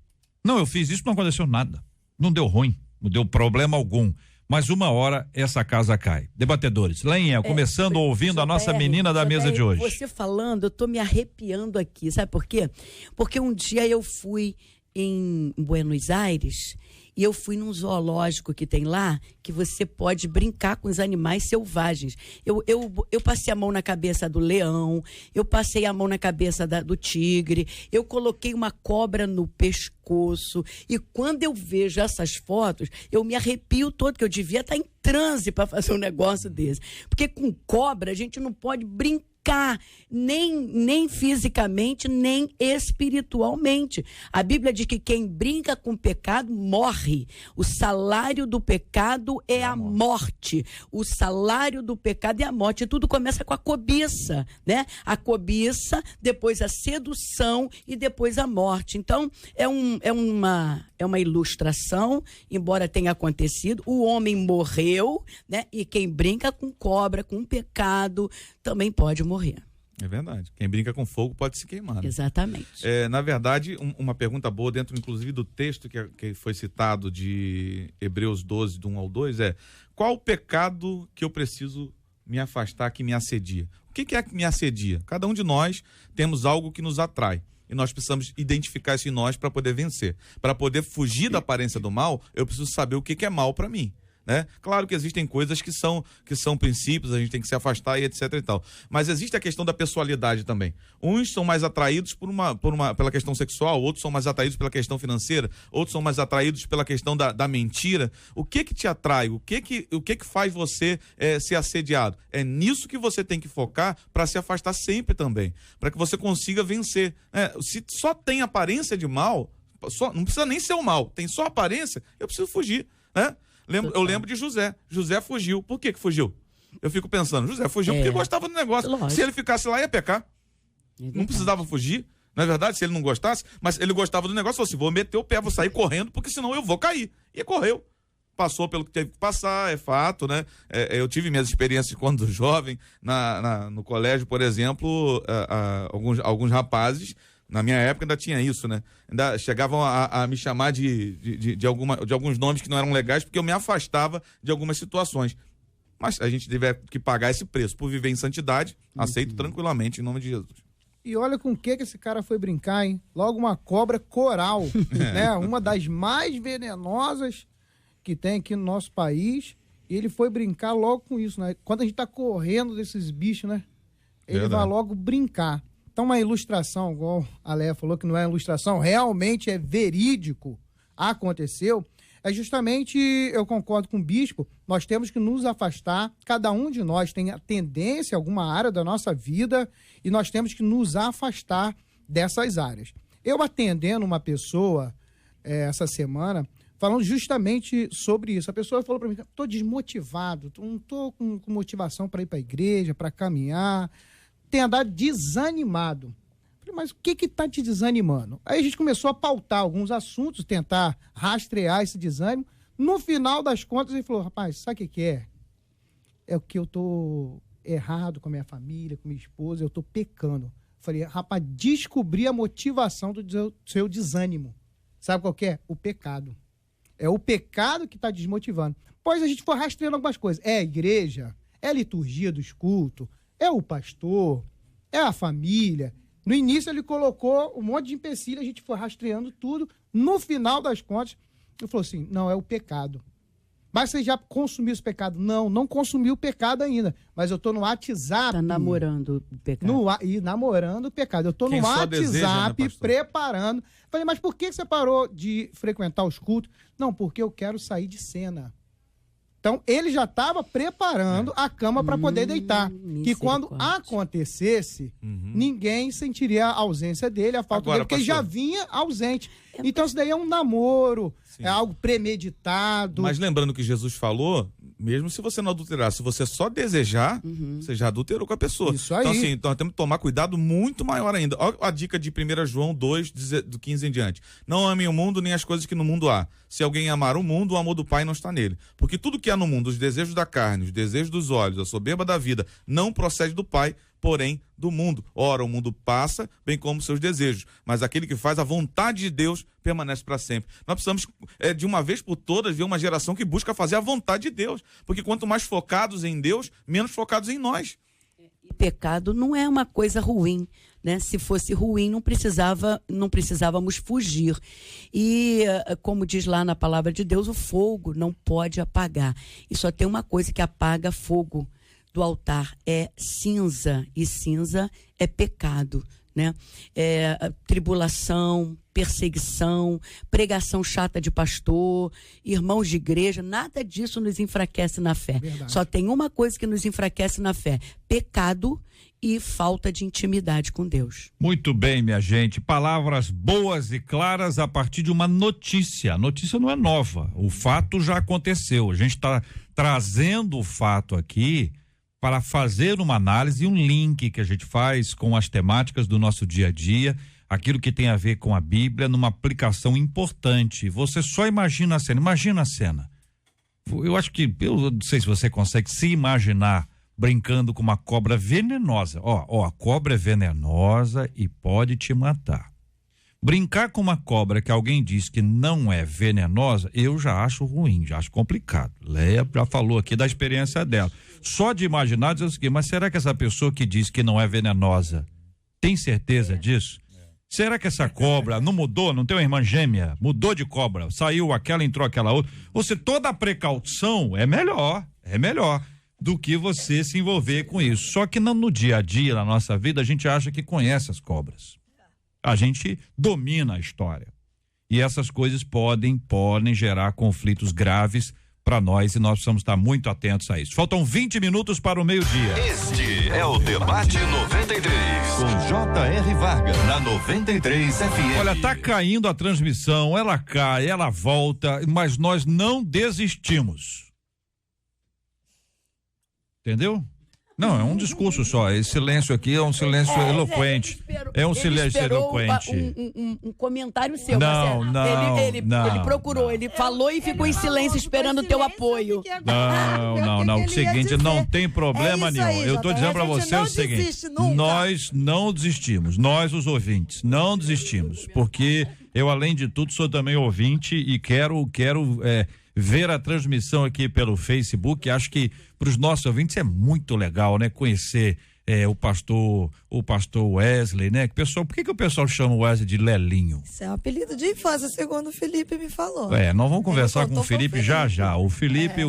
Não, eu fiz isso, não aconteceu nada. Não deu ruim, não deu problema algum. Mas uma hora essa casa cai. Debatedores, Leinha, começando ouvindo a nossa menina da mesa de hoje. Você falando, eu tô me arrepiando aqui, sabe por quê? Porque um dia eu fui em Buenos Aires e eu fui num zoológico que tem lá, que você pode brincar com os animais selvagens. Eu passei a mão na cabeça do leão, eu passei a mão na cabeça do tigre, eu coloquei uma cobra no pescoço, e quando eu vejo essas fotos, eu me arrepio todo, que eu devia estar em transe para fazer um negócio desse. Porque com cobra a gente não pode brincar, nem fisicamente, nem espiritualmente. A Bíblia diz que quem brinca com o pecado morre. O salário do pecado é a morte. O salário do pecado é a morte. E tudo começa com a cobiça, né? A cobiça, depois a sedução e depois a morte. Então, é uma ilustração, embora tenha acontecido. O homem morreu, né? E quem brinca com cobra, com pecado, também pode morrer. É verdade. Quem brinca com fogo pode se queimar. Né? Exatamente. Na verdade, uma pergunta boa dentro, inclusive, do texto que foi citado de Hebreus 12, do 1 ao 2, qual o pecado que eu preciso me afastar, que me assedia? O que é que me assedia? Cada um de nós temos algo que nos atrai. E nós precisamos identificar isso em nós para poder vencer. Para poder fugir da aparência do mal, eu preciso saber o que é mal para mim. Né? Claro que existem coisas que são princípios, a gente tem que se afastar e etc e tal. Mas existe a questão da pessoalidade também. Uns são mais atraídos pela questão sexual, outros são mais atraídos pela questão financeira, outros são mais atraídos pela questão da mentira. O que te atrai? O que faz você ser assediado? É nisso que você tem que focar para se afastar sempre também, para que você consiga vencer. Se só tem aparência de mal, não precisa nem ser o mal, tem só aparência, eu preciso fugir, né? Eu lembro de José. José fugiu. Por que fugiu? Eu fico pensando, José fugiu porque gostava do negócio. Lógico. Se ele ficasse lá, ia pecar. Não precisava fugir. Não é verdade? Se ele não gostasse, mas ele gostava do negócio, falou assim, vou meter o pé, vou sair correndo, porque senão eu vou cair. E correu. Passou pelo que teve que passar, é fato, né? Eu tive minhas experiências quando jovem, no colégio, por exemplo, alguns rapazes, na minha época ainda tinha isso, né? Ainda chegavam a me chamar de alguns nomes que não eram legais, porque eu me afastava de algumas situações. Mas a gente tiver que pagar esse preço por viver em santidade, aceito tranquilamente, em nome de Jesus. E olha com o que esse cara foi brincar, hein? Logo uma cobra coral, né? Uma das mais venenosas que tem aqui no nosso país. E ele foi brincar logo com isso, né? Quando a gente tá correndo desses bichos, né? Ele vai logo brincar. Então, uma ilustração, igual a Léa falou, que não é ilustração, realmente é verídico, aconteceu, é justamente, eu concordo com o bispo, nós temos que nos afastar, cada um de nós tem a tendência a alguma área da nossa vida e nós temos que nos afastar dessas áreas. Eu atendendo uma pessoa essa semana, falando justamente sobre isso, a pessoa falou para mim, estou desmotivado, não estou com motivação para ir para a igreja, para caminhar, tem andado desanimado. Falei, mas o que está te desanimando? Aí a gente começou a pautar alguns assuntos, tentar rastrear esse desânimo. No final das contas, ele falou, rapaz, sabe o que é? É o que eu estou errado com a minha família, com minha esposa, eu estou pecando. Falei, rapaz, descobri a motivação do seu desânimo. Sabe qual que é? O pecado. É o pecado que está desmotivando. Pois a gente foi rastreando algumas coisas. É a igreja, é a liturgia dos cultos, é o pastor, é a família. No início ele colocou um monte de empecilho, a gente foi rastreando tudo. No final das contas, ele falou assim, não, é o pecado. Mas você já consumiu esse pecado? Não consumi o pecado ainda. Mas eu tô no WhatsApp. Tá namorando o pecado. E namorando o pecado. Eu tô Quem no só deseja, WhatsApp né, pastor? preparando. Falei, mas por que você parou de frequentar os cultos? Não, porque eu quero sair de cena. Então, ele já estava preparando a cama para poder deitar. Que quando acontecesse, ninguém sentiria a ausência dele, a falta dele, porque ele já vinha ausente. Então, isso daí é um namoro, é algo premeditado. Mas lembrando que Jesus falou, mesmo se você não adulterar, se você só desejar, você já adulterou com a pessoa. Isso aí. Então, assim, nós temos que tomar cuidado muito maior ainda. Olha a dica de 1 João 2, do 15 em diante. Não amem o mundo nem as coisas que no mundo há. Se alguém amar o mundo, o amor do Pai não está nele. Porque tudo que há no mundo, os desejos da carne, os desejos dos olhos, a soberba da vida, não procede do Pai, porém do mundo. Ora, o mundo passa, bem como seus desejos, mas aquele que faz a vontade de Deus permanece para sempre. Nós precisamos, de uma vez por todas, ver uma geração que busca fazer a vontade de Deus, porque quanto mais focados em Deus, menos focados em nós. E pecado não é uma coisa ruim, né? Se fosse ruim, não precisávamos fugir. E, como diz lá na palavra de Deus, o fogo não pode apagar. E só tem uma coisa que apaga fogo do altar, é cinza, e cinza é pecado, né? Tribulação, perseguição, pregação chata de pastor, irmãos de igreja, nada disso nos enfraquece na fé. Verdade. Só tem uma coisa que nos enfraquece na fé: pecado e falta de intimidade com Deus. Muito bem, minha gente. Palavras boas e claras a partir de uma notícia. A notícia não é nova. O fato já aconteceu. A gente está trazendo o fato aqui para fazer uma análise, um link que a gente faz com as temáticas do nosso dia a dia, aquilo que tem a ver com a Bíblia, numa aplicação importante. Você só imagina a cena. Imagina a cena. Eu acho que, eu não sei se você consegue se imaginar brincando com uma cobra venenosa. A cobra é venenosa e pode te matar. Brincar com uma cobra que alguém diz que não é venenosa, eu já acho ruim, já acho complicado. Leia já falou aqui da experiência dela. Só de imaginar, dizer o seguinte: mas será que essa pessoa que diz que não é venenosa tem certeza disso? Será que essa cobra não mudou, não tem uma irmã gêmea? Mudou de cobra, saiu aquela, entrou aquela outra. Ou seja, toda a precaução é melhor do que você se envolver com isso. Só que no dia a dia, na nossa vida, a gente acha que conhece as cobras. A gente domina a história. E essas coisas podem gerar conflitos graves para nós, e nós precisamos estar muito atentos a isso. Faltam 20 minutos para o meio-dia. Este é o Debate 93, com J.R. Vargas, na 93 FM. Olha, tá caindo a transmissão, ela cai, ela volta, mas nós não desistimos. Entendeu? Não, é um discurso só. Esse silêncio aqui é um silêncio eloquente. É um silêncio eloquente. Um comentário seu, não, Marcelo. Ele procurou, ele falou e ficou em silêncio esperando o teu apoio. Não. O seguinte, não tem problema nenhum. Eu tô dizendo pra você o seguinte: nós não desistimos. Nós, os ouvintes, não desistimos. Porque eu, além de tudo, sou também ouvinte e quero ver a transmissão aqui pelo Facebook. Acho que para os nossos ouvintes é muito legal, né? Conhecer o pastor Wesley, né? Por que o pessoal chama o Wesley de Lelinho? Isso é um apelido de infância, segundo o Felipe me falou. Nós vamos conversar com o Felipe já. O Felipe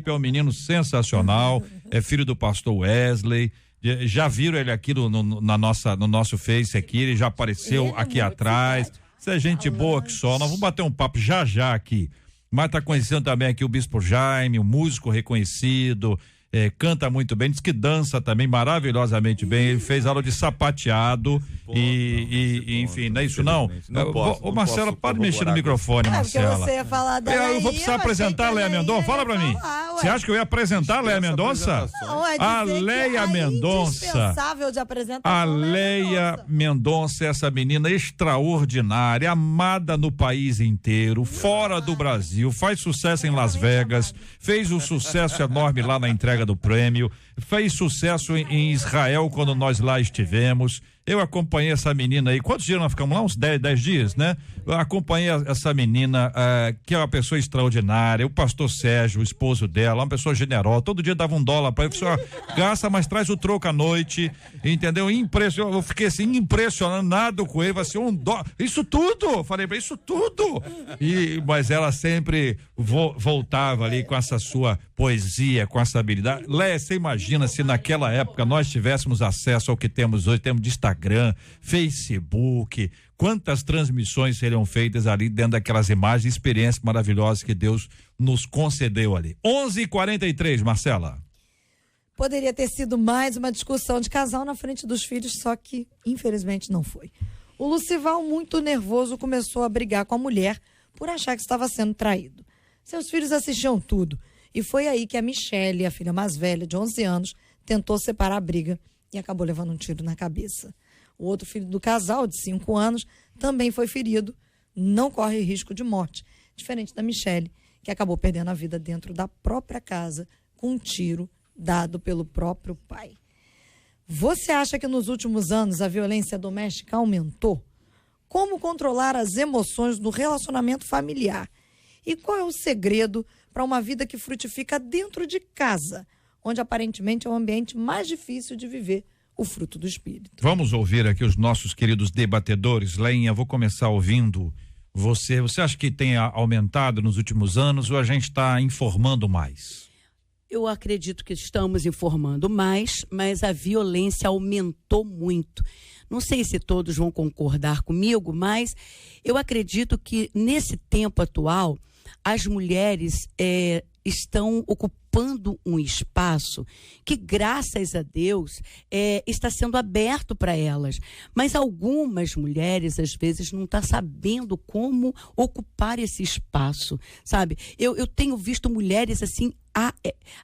é um menino sensacional, é filho do pastor Wesley. Já viram ele aqui no nosso Face aqui, ele já apareceu aqui atrás. Isso é gente boa que só. Nós vamos bater um papo já aqui. Mas tá conhecendo também aqui o Bispo Jaime, um músico reconhecido, canta muito bem, diz que dança também maravilhosamente bem. Ele fez aula de sapateado enfim, não é isso não? Ô Marcela, pode mexer no microfone, Marcela. Porque você ia falar da eu vou precisar apresentar a Leia Mendonça, fala pra mim. Você acha que eu ia apresentar a Leia Mendonça? A Leia Mendonça. Indispensável de apresentação. A Leia Mendonça é essa menina extraordinária, amada no país inteiro, fora do Brasil, faz sucesso em Las Vegas, fez um sucesso enorme lá na entrega do prêmio, fez sucesso em Israel quando nós lá estivemos. Eu acompanhei essa menina aí, quantos dias nós ficamos lá? Uns 10 dias, né? Eu acompanhei essa menina, que é uma pessoa extraordinária, o pastor Sérgio, o esposo dela, uma pessoa generosa, todo dia dava $1 pra ele, gasta, mas traz o troco à noite, entendeu? Eu fiquei assim, impressionado com ele, assim, $1, isso tudo, falei pra isso tudo, mas ela sempre voltava ali com essa sua poesia, com essa habilidade. Léa, você imagina se naquela época nós tivéssemos acesso ao que temos hoje, temos de Instagram, Facebook, quantas transmissões seriam feitas ali dentro daquelas imagens, experiências maravilhosas que Deus nos concedeu ali. 11h43, Marcela. Poderia ter sido mais uma discussão de casal na frente dos filhos, só que infelizmente não foi. O Lucival, muito nervoso, começou a brigar com a mulher por achar que estava sendo traído. Seus filhos assistiam tudo e foi aí que a Michele, a filha mais velha de 11 anos, tentou separar a briga e acabou levando um tiro na cabeça. O outro filho do casal, de 5 anos, também foi ferido, não corre risco de morte, diferente da Michele, que acabou perdendo a vida dentro da própria casa com um tiro dado pelo próprio pai. Você acha que nos últimos anos a violência doméstica aumentou? Como controlar as emoções no relacionamento familiar? E qual é o segredo para uma vida que frutifica dentro de casa, onde aparentemente é o ambiente mais difícil de viver o fruto do espírito? Vamos ouvir aqui os nossos queridos debatedores. Leinha, vou começar ouvindo você. Você acha que tem aumentado nos últimos anos ou a gente está informando mais? Eu acredito que estamos informando mais, mas a violência aumentou muito. Não sei se todos vão concordar comigo, mas eu acredito que nesse tempo atual, as mulheres estão ocupando um espaço que, graças a Deus, está sendo aberto para elas. Mas algumas mulheres, às vezes, não estão sabendo como ocupar esse espaço, sabe? Eu tenho visto mulheres, assim,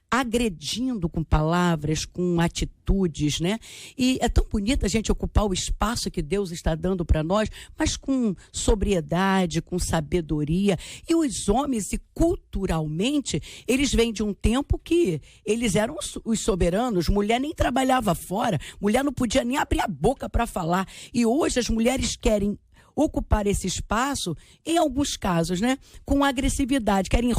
agredindo com palavras, com atitudes, né? E é tão bonito a gente ocupar o espaço que Deus está dando para nós, mas com sobriedade, com sabedoria. E os homens, e culturalmente, eles vêm de um tempo que eles eram os soberanos, mulher nem trabalhava fora, mulher não podia nem abrir a boca para falar. E hoje as mulheres querem ocupar esse espaço, em alguns casos, né, com agressividade, querem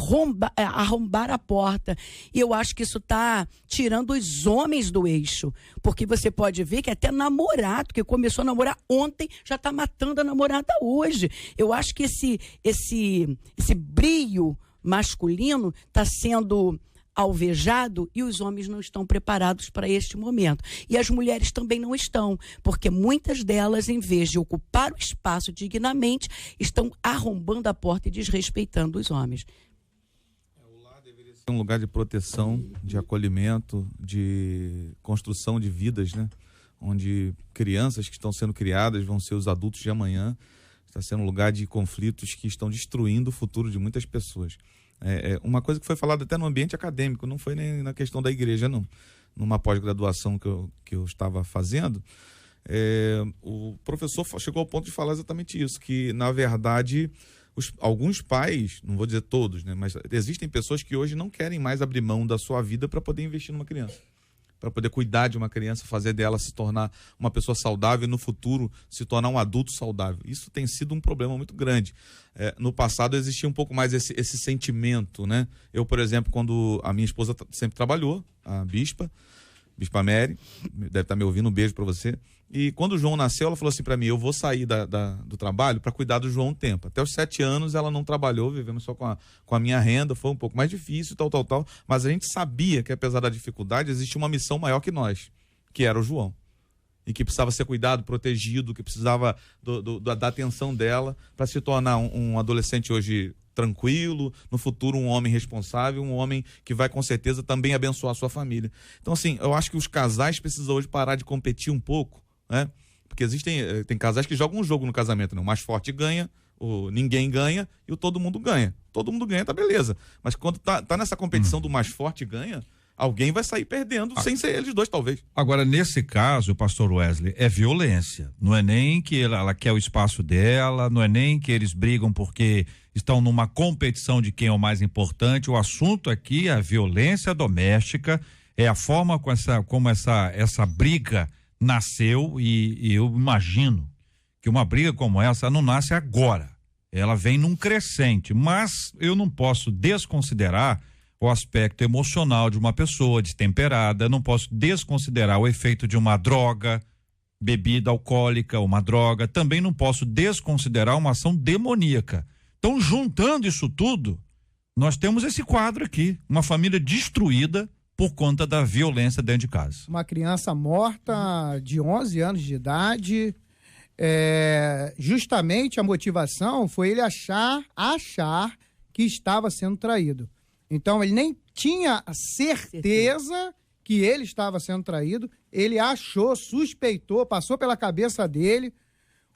arrombar a porta. E eu acho que isso está tirando os homens do eixo, porque você pode ver que até namorado, que começou a namorar ontem, já está matando a namorada hoje. Eu acho que esse brio masculino está sendo alvejado e os homens não estão preparados para este momento. E as mulheres também não estão, porque muitas delas, em vez de ocupar o espaço dignamente, estão arrombando a porta e desrespeitando os homens. O lar deveria ser um lugar de proteção, de acolhimento, de construção de vidas, né? Onde crianças que estão sendo criadas vão ser os adultos de amanhã. Está sendo um lugar de conflitos que estão destruindo o futuro de muitas pessoas. Uma coisa que foi falada até no ambiente acadêmico, não foi nem na questão da igreja, não. Numa pós-graduação que eu estava fazendo, o professor chegou ao ponto de falar exatamente isso, que, na verdade, alguns pais, não vou dizer todos, né, mas existem pessoas que hoje não querem mais abrir mão da sua vida para poder investir numa criança, para poder cuidar de uma criança, fazer dela se tornar uma pessoa saudável e no futuro se tornar um adulto saudável. Isso tem sido um problema muito grande. No passado existia um pouco mais esse sentimento, né? Eu, por exemplo, quando a minha esposa sempre trabalhou, a Bispa Mary, deve estar me ouvindo, um beijo para você. E quando o João nasceu, ela falou assim para mim, eu vou sair do trabalho para cuidar do João um tempo. Até os 7 anos ela não trabalhou, vivendo só com a minha renda, foi um pouco mais difícil, tal. Mas a gente sabia que, apesar da dificuldade, existia uma missão maior que nós, que era o João. E que precisava ser cuidado, protegido, que precisava da atenção dela para se tornar um adolescente hoje tranquilo, no futuro um homem responsável, um homem que vai com certeza também abençoar a sua família. Então, assim, eu acho que os casais precisam hoje parar de competir um pouco, né? Porque tem casais que jogam um jogo no casamento, né? O mais forte ganha, o ninguém ganha e o todo mundo ganha. Todo mundo ganha, tá beleza. Mas quando tá nessa competição do mais forte ganha, alguém vai sair perdendo, sem ser eles dois, talvez. Agora, nesse caso, pastor Wesley, é violência. Não é nem que ela quer o espaço dela, não é nem que eles brigam porque estão numa competição de quem é o mais importante. O assunto aqui é a violência doméstica, é a forma como essa briga nasceu e eu imagino que uma briga como essa não nasce agora. Ela vem num crescente, mas eu não posso desconsiderar o aspecto emocional de uma pessoa destemperada, não posso desconsiderar o efeito de uma droga, bebida alcoólica, uma droga, também não posso desconsiderar uma ação demoníaca. Então, juntando isso tudo, nós temos esse quadro aqui, uma família destruída por conta da violência dentro de casa. Uma criança morta de 11 anos de idade, justamente a motivação foi ele achar que estava sendo traído. Então, ele nem tinha a certeza que ele estava sendo traído, ele achou, suspeitou, passou pela cabeça dele,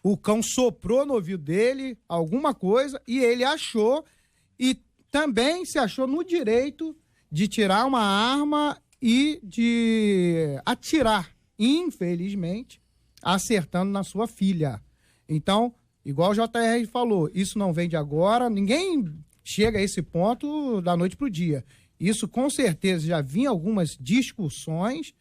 o cão soprou no ouvido dele alguma coisa e ele achou, e também se achou no direito de tirar uma arma e de atirar, infelizmente, acertando na sua filha. Então, igual o JR falou, isso não vem de agora, ninguém chega a esse ponto da noite para o dia. Isso com certeza já vinha algumas discussões,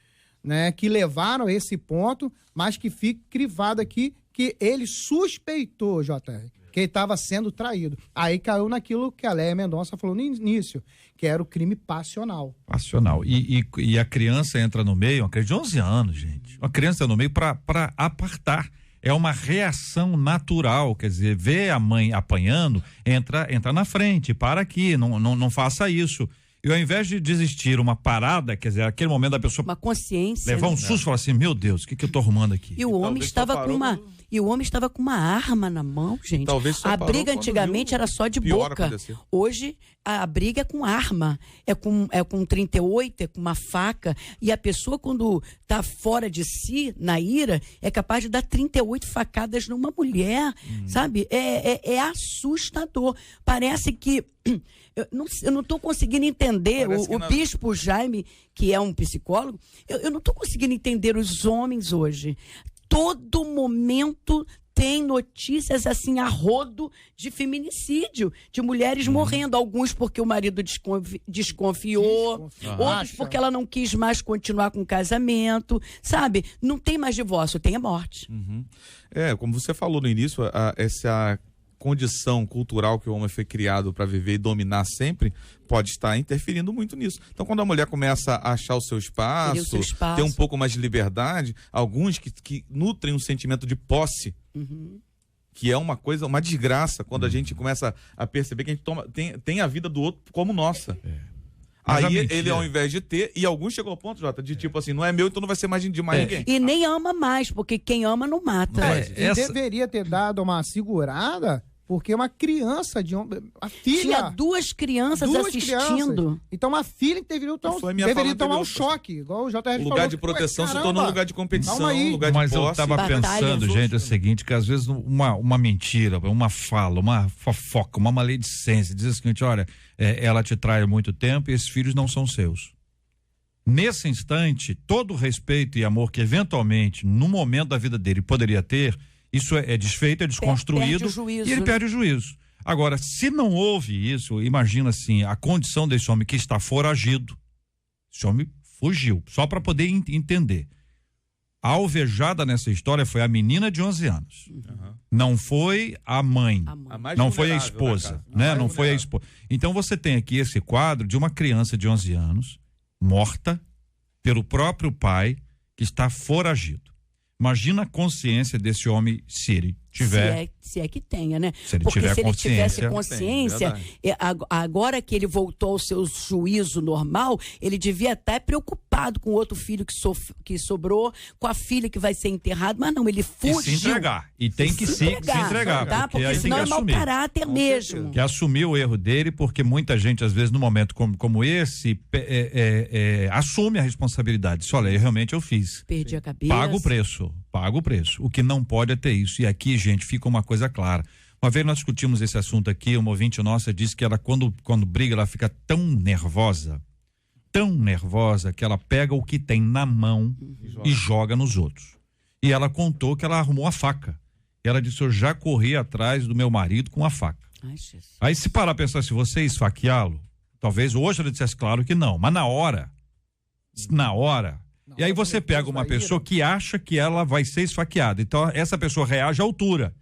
né, que levaram a esse ponto, mas que fica crivado aqui que ele suspeitou, JR, que ele estava sendo traído. Aí caiu naquilo que a Léia Mendonça falou no início, que era o crime passional. Passional. E a criança entra no meio, uma criança de 11 anos, gente. Uma criança entra no meio para apartar. É uma reação natural, quer dizer, vê a mãe apanhando, entra na frente, para aqui, não faça isso. E ao invés de desistir, uma parada, quer dizer, aquele momento da pessoa... Uma consciência. Levar um susto e falar assim, meu Deus, o que eu tô arrumando aqui? E o homem estava com uma arma na mão, gente. A briga antigamente era só de boca. Hoje, a briga é com arma. É com 38, é com uma faca. E a pessoa, quando tá fora de si, na ira, é capaz de dar 38 facadas numa mulher, sabe? É assustador. Parece que... Eu não estou conseguindo entender, o Bispo Jaime, que é um psicólogo, eu não estou conseguindo entender os homens hoje. Todo momento tem notícias assim a rodo de feminicídio, de mulheres morrendo, alguns porque o marido desconfiou, outros porque ela não quis mais continuar com o casamento, sabe? Não tem mais divórcio, tem a morte. Como você falou no início, essa condição cultural que o homem foi criado para viver e dominar sempre, pode estar interferindo muito nisso. Então, quando a mulher começa a achar o seu espaço, ter um pouco mais de liberdade, alguns que nutrem um sentimento de posse, que é uma desgraça, quando a gente começa a perceber que a gente tem a vida do outro como nossa. Aí ele, ao invés de ter, e alguns chegam ao ponto, Jota, de tipo assim, não é meu, então não vai ser mais de mais ninguém. E nem ama mais, porque quem ama não mata. Deveria ter dado uma segurada, porque uma criança a filha... Tinha duas crianças assistindo. Então uma filha deveria tomar um choque, igual o JR falou. Lugar de proteção se tornou lugar de competição, lugar de Mas posse. eu estava pensando, gente, é o seguinte, que às vezes uma mentira, uma fala, uma fofoca, uma maledicência, diz o seguinte, olha, ela te trai há muito tempo e esses filhos não são seus. Nesse instante, todo o respeito e amor que eventualmente, no momento da vida dele, poderia ter, isso é desfeito, é desconstruído e ele perde o juízo. Agora, se não houve isso, imagina assim, a condição desse homem que está foragido, esse homem fugiu, só para poder entender. A alvejada nessa história foi a menina de 11 anos. Não foi a mãe. Não foi a esposa, né? Não foi a esposa. Então você tem aqui esse quadro de uma criança de 11 anos morta pelo próprio pai que está foragido. Imagina a consciência desse homem se ele tiver... Se é que tenha, né? Se ele Porque tiver se ele tivesse consciência, agora que ele voltou ao seu juízo normal, ele devia estar preocupado com o outro filho que sobrou, com a filha que vai ser enterrada, mas não, ele fugiu. E se entregar. E tem que se entregar. Tá? Porque senão é mau caráter mesmo. Que assumiu o erro dele, porque muita gente, às vezes, num momento como esse, assume a responsabilidade. Diz, olha, realmente eu fiz. Perdi a cabeça. Pago o preço. O que não pode é ter isso. E aqui, gente, fica uma coisa clara. Uma vez nós discutimos esse assunto aqui, uma ouvinte nossa disse que ela, quando briga, ela fica tão nervosa, que ela pega o que tem na mão e joga nos outros. E ela contou que ela arrumou a faca. Ela disse, eu já corri atrás do meu marido com a faca. Aí se parar a pensar, se você esfaqueá-lo, talvez hoje ela dissesse claro que não, mas na hora, E aí você pega uma pessoa que acha que ela vai ser esfaqueada. Então, essa pessoa reage à altura.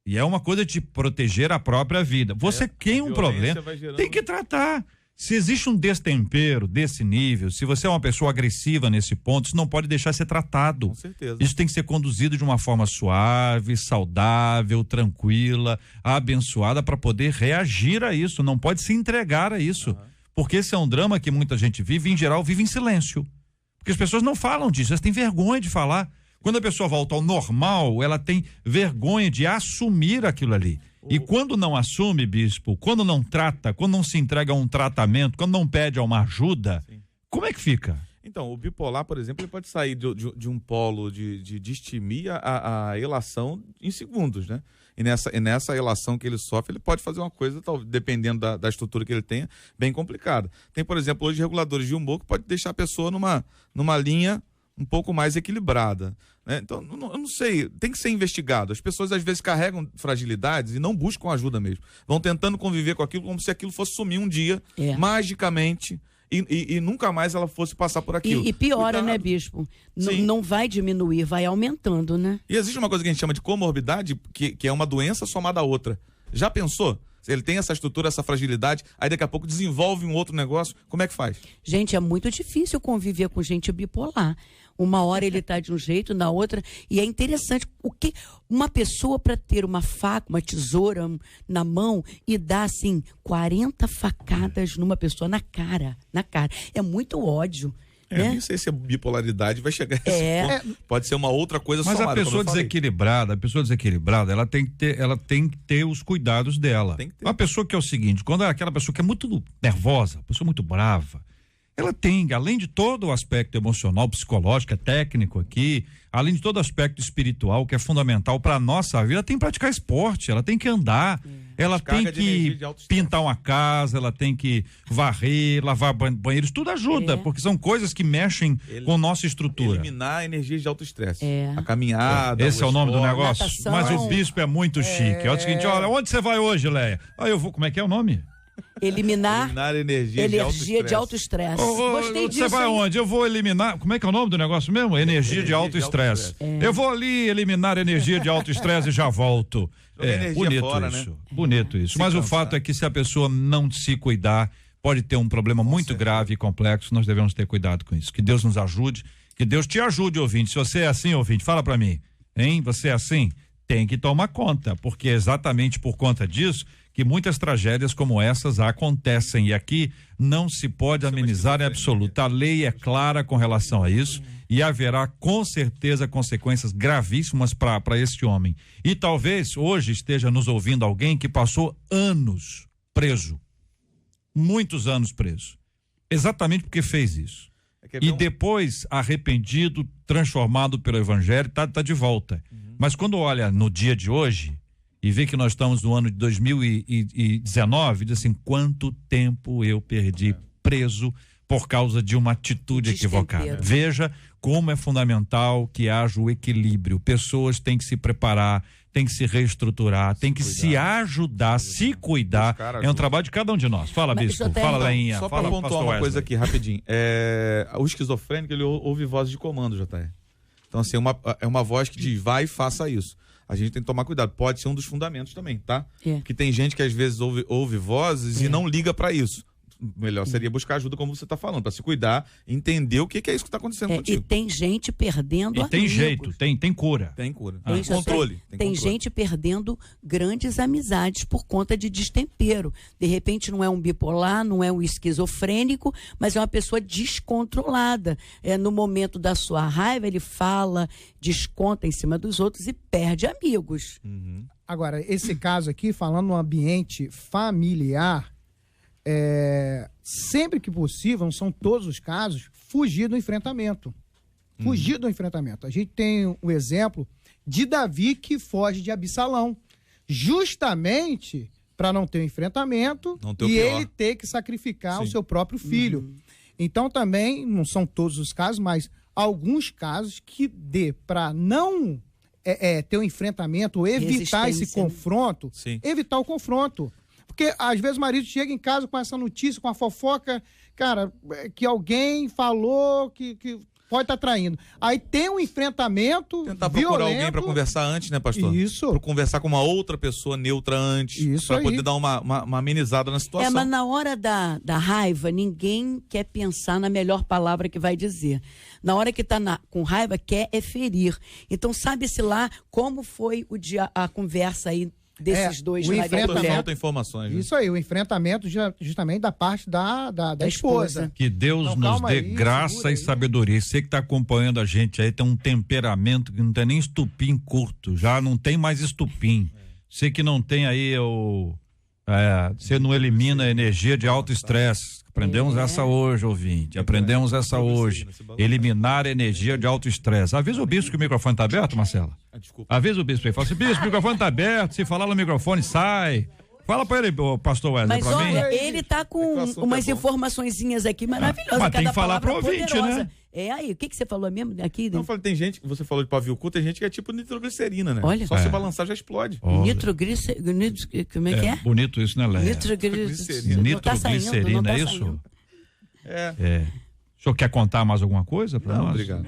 E é uma coisa de proteger a própria vida. Você tem um problema, tem que tratar. Se existe um destempero desse nível, se você é uma pessoa agressiva nesse ponto, isso não pode deixar de ser tratado. Com certeza. Isso tem que ser conduzido de uma forma suave, saudável, tranquila, abençoada, para poder reagir a isso. Não pode se entregar a isso. Porque esse é um drama que muita gente vive, e em geral vive em silêncio. Porque as pessoas não falam disso, elas têm vergonha de falar. Quando a pessoa volta ao normal, ela tem vergonha de assumir aquilo ali. E quando não assume, bispo, quando não trata, quando não se entrega a um tratamento, quando não pede a uma ajuda, como é que fica? Então, o bipolar, por exemplo, ele pode sair de um polo de distimia a elação em segundos, né? E nessa relação que ele sofre, ele pode fazer uma coisa, dependendo da estrutura que ele tenha, bem complicada. Tem, por exemplo, hoje reguladores de humor que pode deixar a pessoa numa linha um pouco mais equilibrada, né? Então, eu não sei, tem que ser investigado. As pessoas às vezes carregam fragilidades e não buscam ajuda mesmo. Vão tentando conviver com aquilo como se aquilo fosse sumir um dia, magicamente, e nunca mais ela fosse passar por aquilo. E piora, né, bispo? Não vai diminuir, vai aumentando, né? E existe uma coisa que a gente chama de comorbidade, que é uma doença somada a outra. Já pensou? Ele tem essa estrutura, essa fragilidade, aí daqui a pouco desenvolve um outro negócio, como é que faz? Gente, é muito difícil conviver com gente bipolar. Uma hora ele tá de um jeito, na outra, e é interessante, uma pessoa para ter uma faca, uma tesoura na mão e dar assim 40 facadas numa pessoa na cara. É muito ódio. Né? Nem sei se a bipolaridade vai chegar a esse ponto. Pode ser uma outra coisa somada. Mas a pessoa desequilibrada, ela tem que ter os cuidados dela. Uma pessoa que é o seguinte, quando é aquela pessoa que é muito nervosa, pessoa muito brava, ela tem, além de todo o aspecto emocional, psicológico, técnico aqui, além de todo o aspecto espiritual, que é fundamental para a nossa vida, ela tem que praticar esporte, ela tem que andar, ela tem que pintar uma casa, ela tem que varrer, lavar banheiros, tudo ajuda, porque são coisas que mexem com nossa estrutura. Eliminar a energia de autoestresse. A caminhada. Esse é o nome do negócio? Natação. Mas o bispo é muito chique. É o seguinte, olha, onde você vai hoje, Leia? Eu vou, como é que é o nome? Eliminar energia de autoestresse. Gostei disso. Você vai onde? Eu vou eliminar. Como é que é o nome do negócio mesmo? Energia de autoestresse. Eu vou ali eliminar energia de autoestresse e já volto. Bonito fora, isso. Né? Bonito isso. Mas o fato é que se a pessoa não se cuidar, pode ter um problema muito grave e complexo. Nós devemos ter cuidado com isso. Que Deus nos ajude. Que Deus te ajude, ouvinte. Se você é assim, ouvinte, fala pra mim. Hein? Você é assim? Tem que tomar conta, porque é exatamente por conta disso que muitas tragédias como essas acontecem, e aqui não se pode amenizar em absoluto. A lei é clara com relação a isso e haverá com certeza consequências gravíssimas para este homem. E talvez hoje esteja nos ouvindo alguém que passou anos preso, muitos anos preso, exatamente porque fez isso. E depois arrependido, transformado pelo evangelho, tá de volta. Mas quando olha no dia de hoje e vê que nós estamos no ano de 2019, diz assim, quanto tempo eu perdi preso por causa de uma atitude equivocada. Veja como é fundamental que haja o equilíbrio. Pessoas têm que se preparar, têm que se reestruturar, têm que se ajudar, se cuidar. É um trabalho de cada um de nós. Fala, bispo, fala, Leinha. Só para pontuar uma coisa aqui, rapidinho. O esquizofrênico, ele ouve voz de comando, JR. Então, assim, é uma voz que diz, vai e faça isso. A gente tem que tomar cuidado. Pode ser um dos fundamentos também, tá? Porque tem gente que às vezes ouve vozes e não liga para isso. Melhor seria buscar ajuda, como você está falando, para se cuidar, entender o que é isso que está acontecendo contigo. E tem gente perdendo amigos. Tem jeito, tem cura. Tem cura. Tem controle. Tem gente perdendo grandes amizades por conta de destempero. De repente não é um bipolar, não é um esquizofrênico, mas é uma pessoa descontrolada. No momento da sua raiva, ele fala, desconta em cima dos outros e perde amigos. Agora, esse caso aqui, falando no ambiente familiar, sempre que possível, não são todos os casos, fugir do enfrentamento. Fugir do enfrentamento. A gente tem o exemplo de Davi que foge de Absalão, justamente para não ter um enfrentamento e ele ter que sacrificar o seu próprio filho. Então também, não são todos os casos, mas alguns casos que dê para não ter um enfrentamento, ou evitar esse confronto, evitar o confronto. Porque às vezes o marido chega em casa com essa notícia, com a fofoca, cara, que alguém falou que pode estar traindo. Aí tem um enfrentamento Tentar procurar violento. alguém para conversar antes, né, pastor? Isso. Pra conversar com uma outra pessoa neutra antes. Isso pra aí. poder dar uma amenizada na situação. Mas na hora da raiva, ninguém quer pensar na melhor palavra que vai dizer. Na hora que tá com raiva, quer é ferir. Então, sabe-se lá como foi a conversa aí desses dois o enfrentamento. Falta informações. Né? Isso aí, o enfrentamento justamente da parte da esposa. Que Deus Então, nos calma dê aí, graça segura e aí. sabedoria. Você que está acompanhando a gente aí tem um temperamento que não tem nem estupim curto, já não tem mais estupim. Você que não tem aí você não elimina a energia de alto estresse. Aprendemos essa hoje, ouvinte. Aprendemos essa hoje. Eliminar a energia de alto estresse. Avisa o bispo que o microfone está aberto, Marcela. Desculpa. Avisa o bispo aí. Fala assim, bispo, o microfone está aberto. Se falar no microfone, sai. Fala para ele, pastor Wesley, Mas pra mim. olha, ele tá com que o assunto umas é bom. informaçõezinhas aqui maravilhosas. Mas tem cada que falar palavra pro ouvinte, poderosa. né? Aí, o que você falou mesmo aqui? Não, eu falei, tem gente, você falou de pavio curto, tem gente que é tipo nitroglicerina, né? Olha. Só se balançar já explode. Olha. Como é que é? Bonito isso, né, Léa? Nitroglicerina. Não tá saindo, não Nitroglicerina, tá é isso? saindo. O senhor quer contar mais alguma coisa para nós? Obrigado.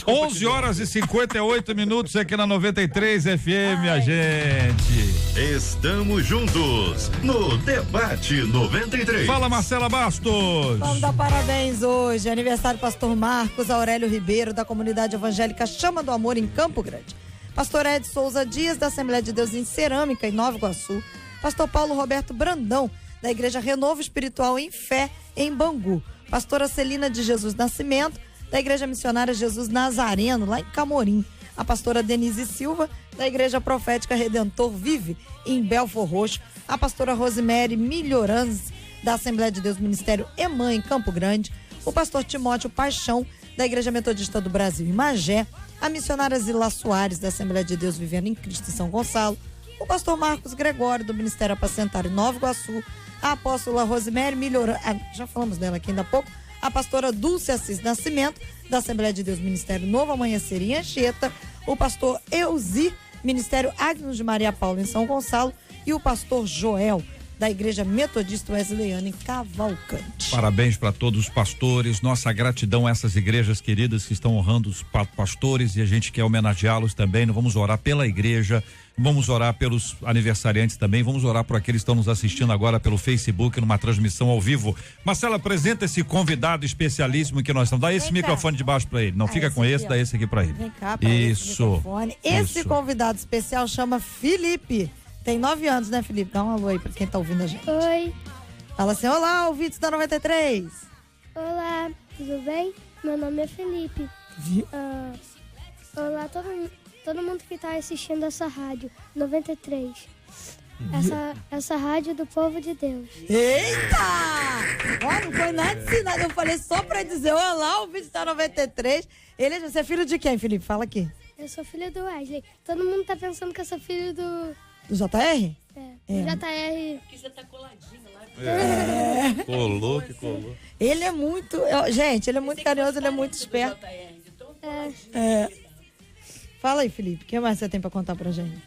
11 horas e 58 minutos aqui na 93 FM, a gente. Estamos juntos no Debate 93. Fala, Marcela Bastos. Vamos dar parabéns hoje. Aniversário do pastor Marcos Aurélio Ribeiro, da comunidade evangélica Chama do Amor, em Campo Grande. Pastor Ed Souza Dias, da Assembleia de Deus em Cerâmica, em Nova Iguaçu. Pastor Paulo Roberto Brandão, da Igreja Renovo Espiritual em Fé, em Bangu. Pastora Celina de Jesus Nascimento, da Igreja Missionária Jesus Nazareno, lá em Camorim. A pastora Denise Silva, da Igreja Profética Redentor Vive, em Belfor Roxo. A pastora Rosemary Melhoranz, da Assembleia de Deus Ministério EMAN, em Campo Grande. O pastor Timóteo Paixão, da Igreja Metodista do Brasil, em Magé. A missionária Zila Soares, da Assembleia de Deus Vivendo em Cristo, em São Gonçalo. O pastor Marcos Gregório, do Ministério Apacentário em Nova Iguaçu. A apóstola Rosemary Melhorança, já falamos dela aqui ainda há pouco. A pastora Dulce Assis Nascimento, da Assembleia de Deus Ministério Novo Amanhecer em Anchieta. O pastor Euzi, Ministério Agnus de Maria Paula, em São Gonçalo. E o pastor Joel, da Igreja Metodista Wesleyana, em Cavalcante. Parabéns para todos os pastores, nossa gratidão a essas igrejas queridas que estão honrando os pastores e a gente quer homenageá-los também. Nós vamos orar pela igreja, vamos orar pelos aniversariantes também, vamos orar por aqueles que estão nos assistindo agora pelo Facebook, numa transmissão ao vivo. Marcela, apresenta esse convidado especialíssimo que nós estamos. Dá esse Vem cá. microfone de baixo para ele, não fica com esse, ó. dá esse aqui para ele. Vem cá, pra esse microfone. Esse convidado especial chama Felipe. Tem 9 anos, né, Felipe? Dá um alô aí pra quem tá ouvindo a gente. Oi, Fala assim, olá, ouvintes da 93. olá, tudo bem? Meu nome é Felipe. Olá, todo mundo que tá assistindo essa rádio, 93. Essa rádio do povo de Deus. Eita! Ó, não foi nada ensinado. Eu falei só pra dizer, olá, ouvintes da 93. Você é filho de quem, Felipe? Fala aqui. Eu sou filho do Wesley. Todo mundo tá pensando que eu sou filho do Do JR? JR. Que você tá coladinho lá. Colou, que colou. Ele é muito... Gente, ele é muito carinhoso, ele é muito esperto. Fala aí, Felipe, o que mais você tem pra contar pra gente?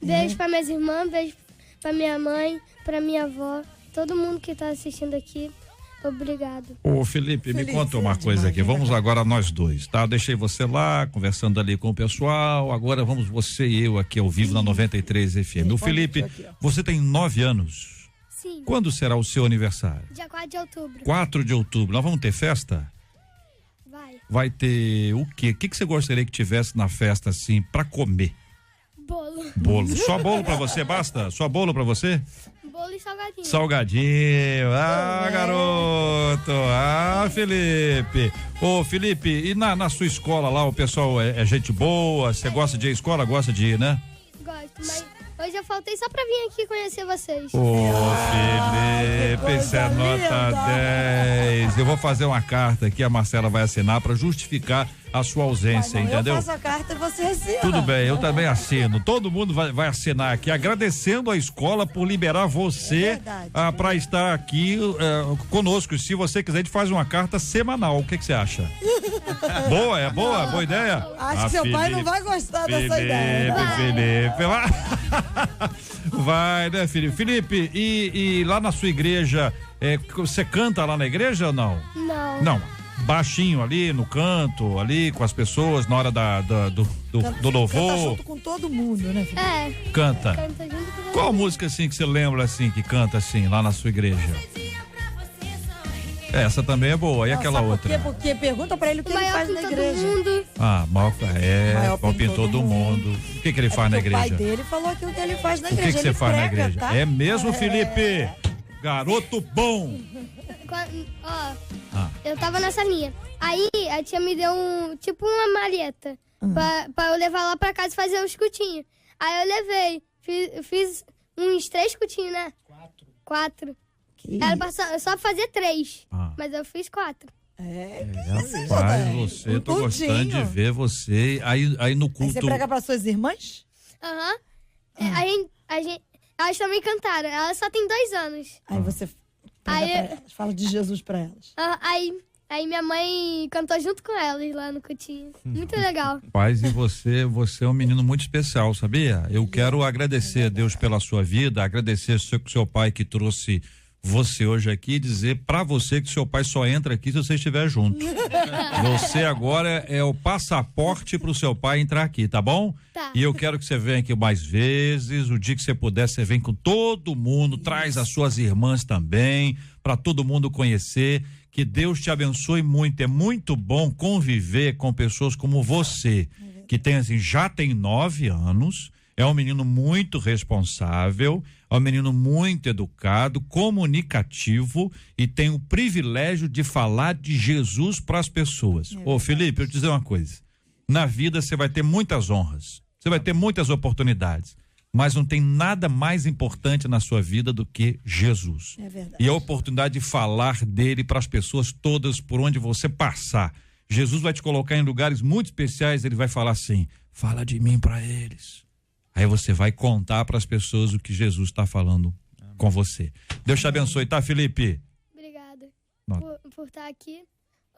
Beijo pra minhas irmãs, beijo pra minha mãe, pra minha avó, todo mundo que tá assistindo aqui. Obrigado. Ô Felipe, me conta uma é coisa demais, aqui, né, vamos cara? agora nós dois, tá? Deixei você lá, conversando ali com o pessoal, agora vamos você e eu aqui ao vivo na 93 FM. O Felipe, aqui, ó. você tem 9 anos, Sim, quando será o seu aniversário? dia 4 de outubro. 4 de outubro, nós vamos ter festa? Vai. Vai ter o quê? O que você gostaria que tivesse na festa assim, pra comer? Bolo. Bolo, só bolo pra você, basta? Só bolo pra você? Bolo e salgadinho. Salgadinho, garoto, Felipe. Ô Felipe, e na sua escola lá, o pessoal é gente boa, você gosta de ir à escola? Gosta de ir, né? Gosto, mas hoje eu faltei só pra vir aqui conhecer vocês. Ô que Felipe, isso é coisa nota linda. 10. Eu vou fazer uma carta aqui, a Marcela vai assinar pra justificar a sua ausência, Não, entendeu? eu faço a carta e você assina. Tudo bem, eu também assino. Todo mundo vai assinar aqui, agradecendo a escola por liberar você verdade. para estar aqui conosco. Se você quiser, a gente faz uma carta semanal. O que você acha? Boa ideia? Acho que seu pai não vai gostar dessa ideia. Felipe, vai, né, Felipe? Felipe, e lá na sua igreja, você canta lá na igreja ou não? Não. Não. baixinho ali no canto, ali com as pessoas na hora do louvor. Canta junto com todo mundo, né, Felipe? Canta. Canta junto com todo Qual mundo. música assim que você lembra assim, que canta assim lá na sua igreja? Essa também é boa. E Não, aquela sabe outra? Por quê? Porque pergunta pra ele o que O ele maior faz na pintor igreja. do mundo. Maior pintor pintor do mundo. O que ele faz na porque o pai igreja? dele falou aquilo que ele faz na O que igreja. você Ele faz na prega, igreja? tá? É mesmo, Felipe? Garoto bom. Eu tava na salinha. Aí a tia me deu tipo uma maleta pra eu levar lá pra casa e fazer os cutinhos. Aí eu levei. Fiz uns 3 cutinhos, né? 4. Era só fazer 3. Mas eu fiz 4. Rapaz, você, tô gostando de ver você. Aí no Aí culto. você prega para suas irmãs? Aham. Elas também cantaram. Elas só têm 2 anos. Aí você prega pra elas, fala de Jesus pra elas. Aí minha mãe cantou junto com elas lá no cutinho. Muito legal. Rapaz, e você é um menino muito especial, sabia? Eu quero agradecer a Deus pela sua vida, agradecer seu pai que trouxe você hoje aqui e dizer pra você que seu pai só entra aqui se você estiver junto. Você agora é o passaporte pro seu pai entrar aqui, tá bom? Tá. E eu quero que você venha aqui mais vezes, o dia que você puder, você vem com todo mundo, traz as suas irmãs também, pra todo mundo conhecer. Que Deus te abençoe muito. É muito bom conviver com pessoas como você, que tem assim, já tem 9 anos, é um menino muito responsável, é um menino muito educado, comunicativo e tem o privilégio de falar de Jesus para as pessoas. Ô, Felipe, eu te dizer uma coisa. Na vida você vai ter muitas honras, você vai ter muitas oportunidades, mas não tem nada mais importante na sua vida do que Jesus. É verdade. E a oportunidade de falar dele para as pessoas todas por onde você passar. Jesus vai te colocar em lugares muito especiais, ele vai falar assim: fala de mim para eles. Aí você vai contar para as pessoas o que Jesus está falando com você. Deus te abençoe, tá, Felipe? Obrigada por estar aqui.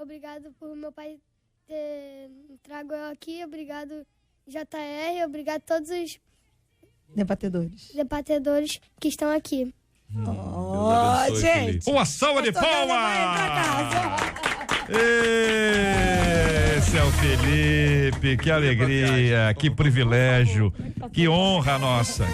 Obrigado por meu pai ter trago eu aqui. Obrigado, JR. Obrigado a todos os debatedores que estão aqui. Gente. Uma salva de palmas! Esse é o Felipe, que alegria, que privilégio, que honra nossa,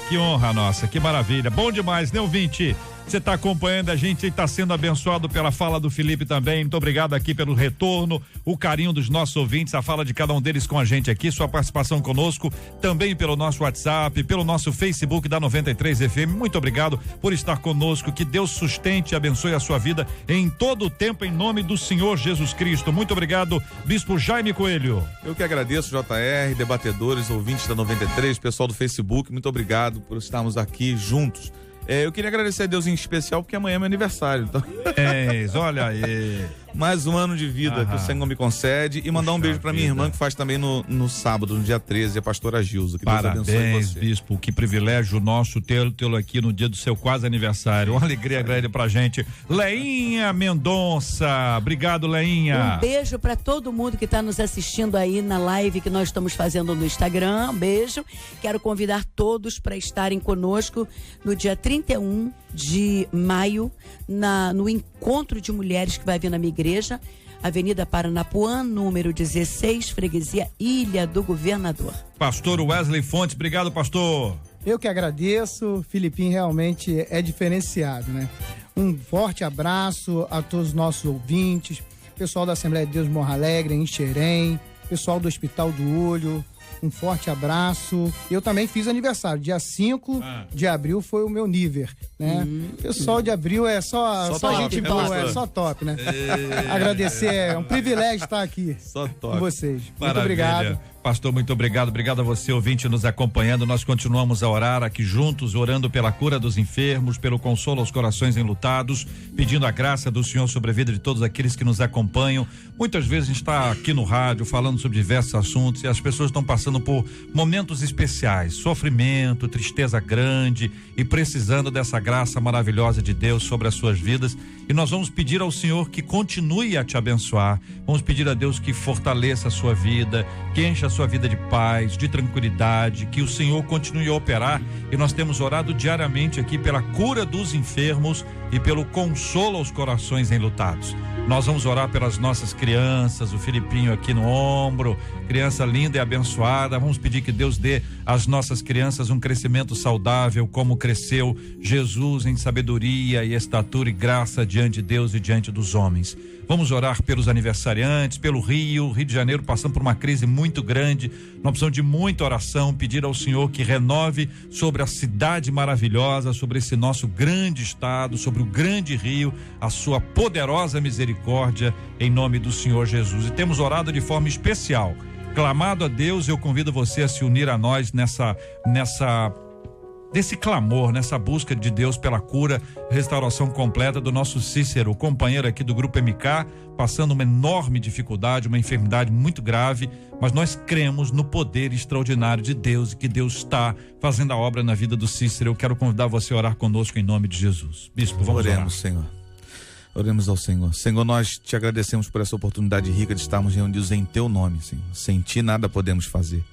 que maravilha, bom demais, né, ouvinte? Você está acompanhando a gente e está sendo abençoado pela fala do Felipe também. Muito obrigado aqui pelo retorno, o carinho dos nossos ouvintes, a fala de cada um deles com a gente aqui, sua participação conosco, também pelo nosso WhatsApp, pelo nosso Facebook da 93 FM. Muito obrigado por estar conosco. Que Deus sustente e abençoe a sua vida em todo o tempo, em nome do Senhor Jesus Cristo. Muito obrigado, Bispo Jaime Coelho. Eu que agradeço, JR, debatedores, ouvintes da 93, pessoal do Facebook. Muito obrigado por estarmos aqui juntos. Eu queria agradecer a Deus em especial porque amanhã é meu aniversário. Então... olha aí. Mais um ano de vida que o Senhor me concede. E mandar um beijo pra minha irmã que faz também no sábado, no dia 13, a pastora Gilza. Que Parabéns, Deus abençoe você. Bispo. Que privilégio nosso tê-lo aqui no dia do seu quase aniversário. Uma alegria grande pra gente. Leinha Mendonça. Obrigado, Leinha. Um beijo pra todo mundo que tá nos assistindo aí na live que nós estamos fazendo no Instagram. Um beijo. Quero convidar todos para estarem conosco no dia 31 de maio, no encontro de mulheres que vai vir na minha igreja, Avenida Paranapuã, número 16, Freguesia Ilha do Governador. Pastor Wesley Fontes, obrigado, pastor. Eu que agradeço, Filipinho realmente é diferenciado, né? Um forte abraço a todos os nossos ouvintes, pessoal da Assembleia de Deus Morro Alegre, em Xerém, pessoal do Hospital do Olho, um forte abraço. Eu também fiz aniversário, dia 5 de abril foi o meu nível, né? Pessoal de abril é só gente boa, é só top, né? Agradecer, é um privilégio estar aqui com vocês. Muito obrigado. Pastor, muito obrigado. Obrigado a você, ouvinte, nos acompanhando. Nós continuamos a orar aqui juntos, orando pela cura dos enfermos, pelo consolo aos corações enlutados, pedindo a graça do Senhor sobre a vida de todos aqueles que nos acompanham. Muitas vezes a gente está aqui no rádio falando sobre diversos assuntos e as pessoas estão passando por momentos especiais, sofrimento, tristeza grande e precisando dessa graça maravilhosa de Deus sobre as suas vidas. E nós vamos pedir ao Senhor que continue a te abençoar. Vamos pedir a Deus que fortaleça a sua vida, que encha a sua vida de paz, de tranquilidade, que o Senhor continue a operar. E nós temos orado diariamente aqui pela cura dos enfermos e pelo consolo aos corações enlutados. Nós vamos orar pelas nossas crianças, o Filipinho aqui no ombro, criança linda e abençoada. Vamos pedir que Deus dê às nossas crianças um crescimento saudável, como cresceu Jesus em sabedoria e estatura e graça diante de Deus e diante dos homens. Vamos orar pelos aniversariantes, pelo Rio de Janeiro passando por uma crise muito grande. Nós precisamos de muita oração, pedir ao Senhor que renove sobre a cidade maravilhosa, sobre esse nosso grande estado, sobre o grande Rio, a sua poderosa misericórdia em nome do Senhor Jesus. E temos orado de forma especial, clamado a Deus. Eu convido você a se unir a nós desse clamor, nessa busca de Deus pela cura, restauração completa do nosso Cícero, companheiro aqui do Grupo MK, passando uma enorme dificuldade, uma enfermidade muito grave, mas nós cremos no poder extraordinário de Deus e que Deus está fazendo a obra na vida do Cícero. Eu quero convidar você a orar conosco em nome de Jesus. Bispo, vamos orar. Oremos, Senhor. Oremos ao Senhor. Senhor, nós te agradecemos por essa oportunidade rica de estarmos reunidos em teu nome, Senhor. Sem ti nada podemos fazer.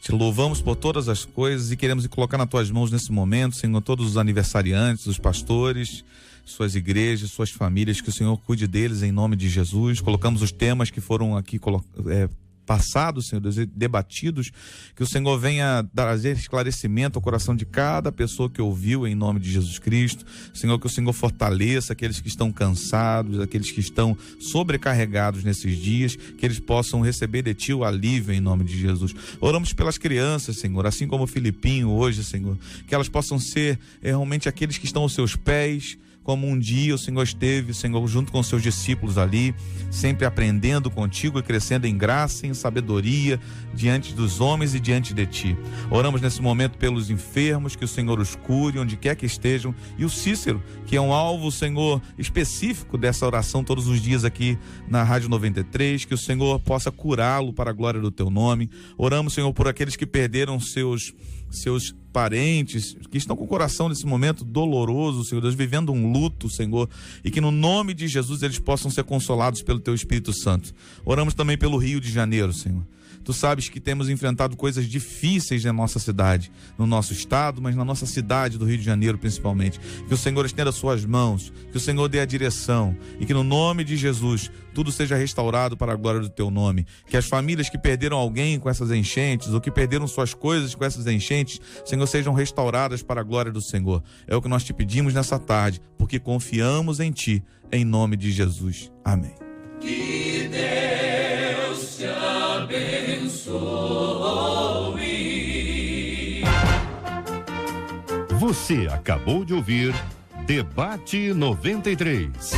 Te louvamos por todas as coisas e queremos colocar nas tuas mãos nesse momento, Senhor, todos os aniversariantes, os pastores, suas igrejas, suas famílias, que o Senhor cuide deles em nome de Jesus. Colocamos os temas que foram aqui passados, Senhor Deus, debatidos, que o Senhor venha trazer esclarecimento ao coração de cada pessoa que ouviu em nome de Jesus Cristo. Senhor, que o Senhor fortaleça aqueles que estão cansados, aqueles que estão sobrecarregados nesses dias, que eles possam receber de Ti o alívio em nome de Jesus. Oramos pelas crianças, Senhor, assim como o Filipinho hoje, Senhor, que elas possam ser realmente aqueles que estão aos seus pés, como um dia o Senhor esteve, Senhor, junto com os seus discípulos ali, sempre aprendendo contigo e crescendo em graça e em sabedoria diante dos homens e diante de ti. Oramos nesse momento pelos enfermos, que o Senhor os cure onde quer que estejam, e o Cícero, que é um alvo, Senhor, específico dessa oração todos os dias aqui na Rádio 93, que o Senhor possa curá-lo para a glória do teu nome. Oramos, Senhor, por aqueles que perderam seus parentes, que estão com o coração nesse momento doloroso, Senhor Deus, vivendo um luto, Senhor, e que no nome de Jesus eles possam ser consolados pelo Teu Espírito Santo. Oramos também pelo Rio de Janeiro, Senhor. Tu sabes que temos enfrentado coisas difíceis na nossa cidade, no nosso estado, mas na nossa cidade do Rio de Janeiro principalmente. Que o Senhor estenda suas mãos, que o Senhor dê a direção e que no nome de Jesus tudo seja restaurado para a glória do teu nome. Que as famílias que perderam alguém com essas enchentes ou que perderam suas coisas com essas enchentes, Senhor, sejam restauradas para a glória do Senhor. É o que nós te pedimos nessa tarde, porque confiamos em Ti, em nome de Jesus. Amém. Que Deus te abençoe. Você acabou de ouvir Debate 93.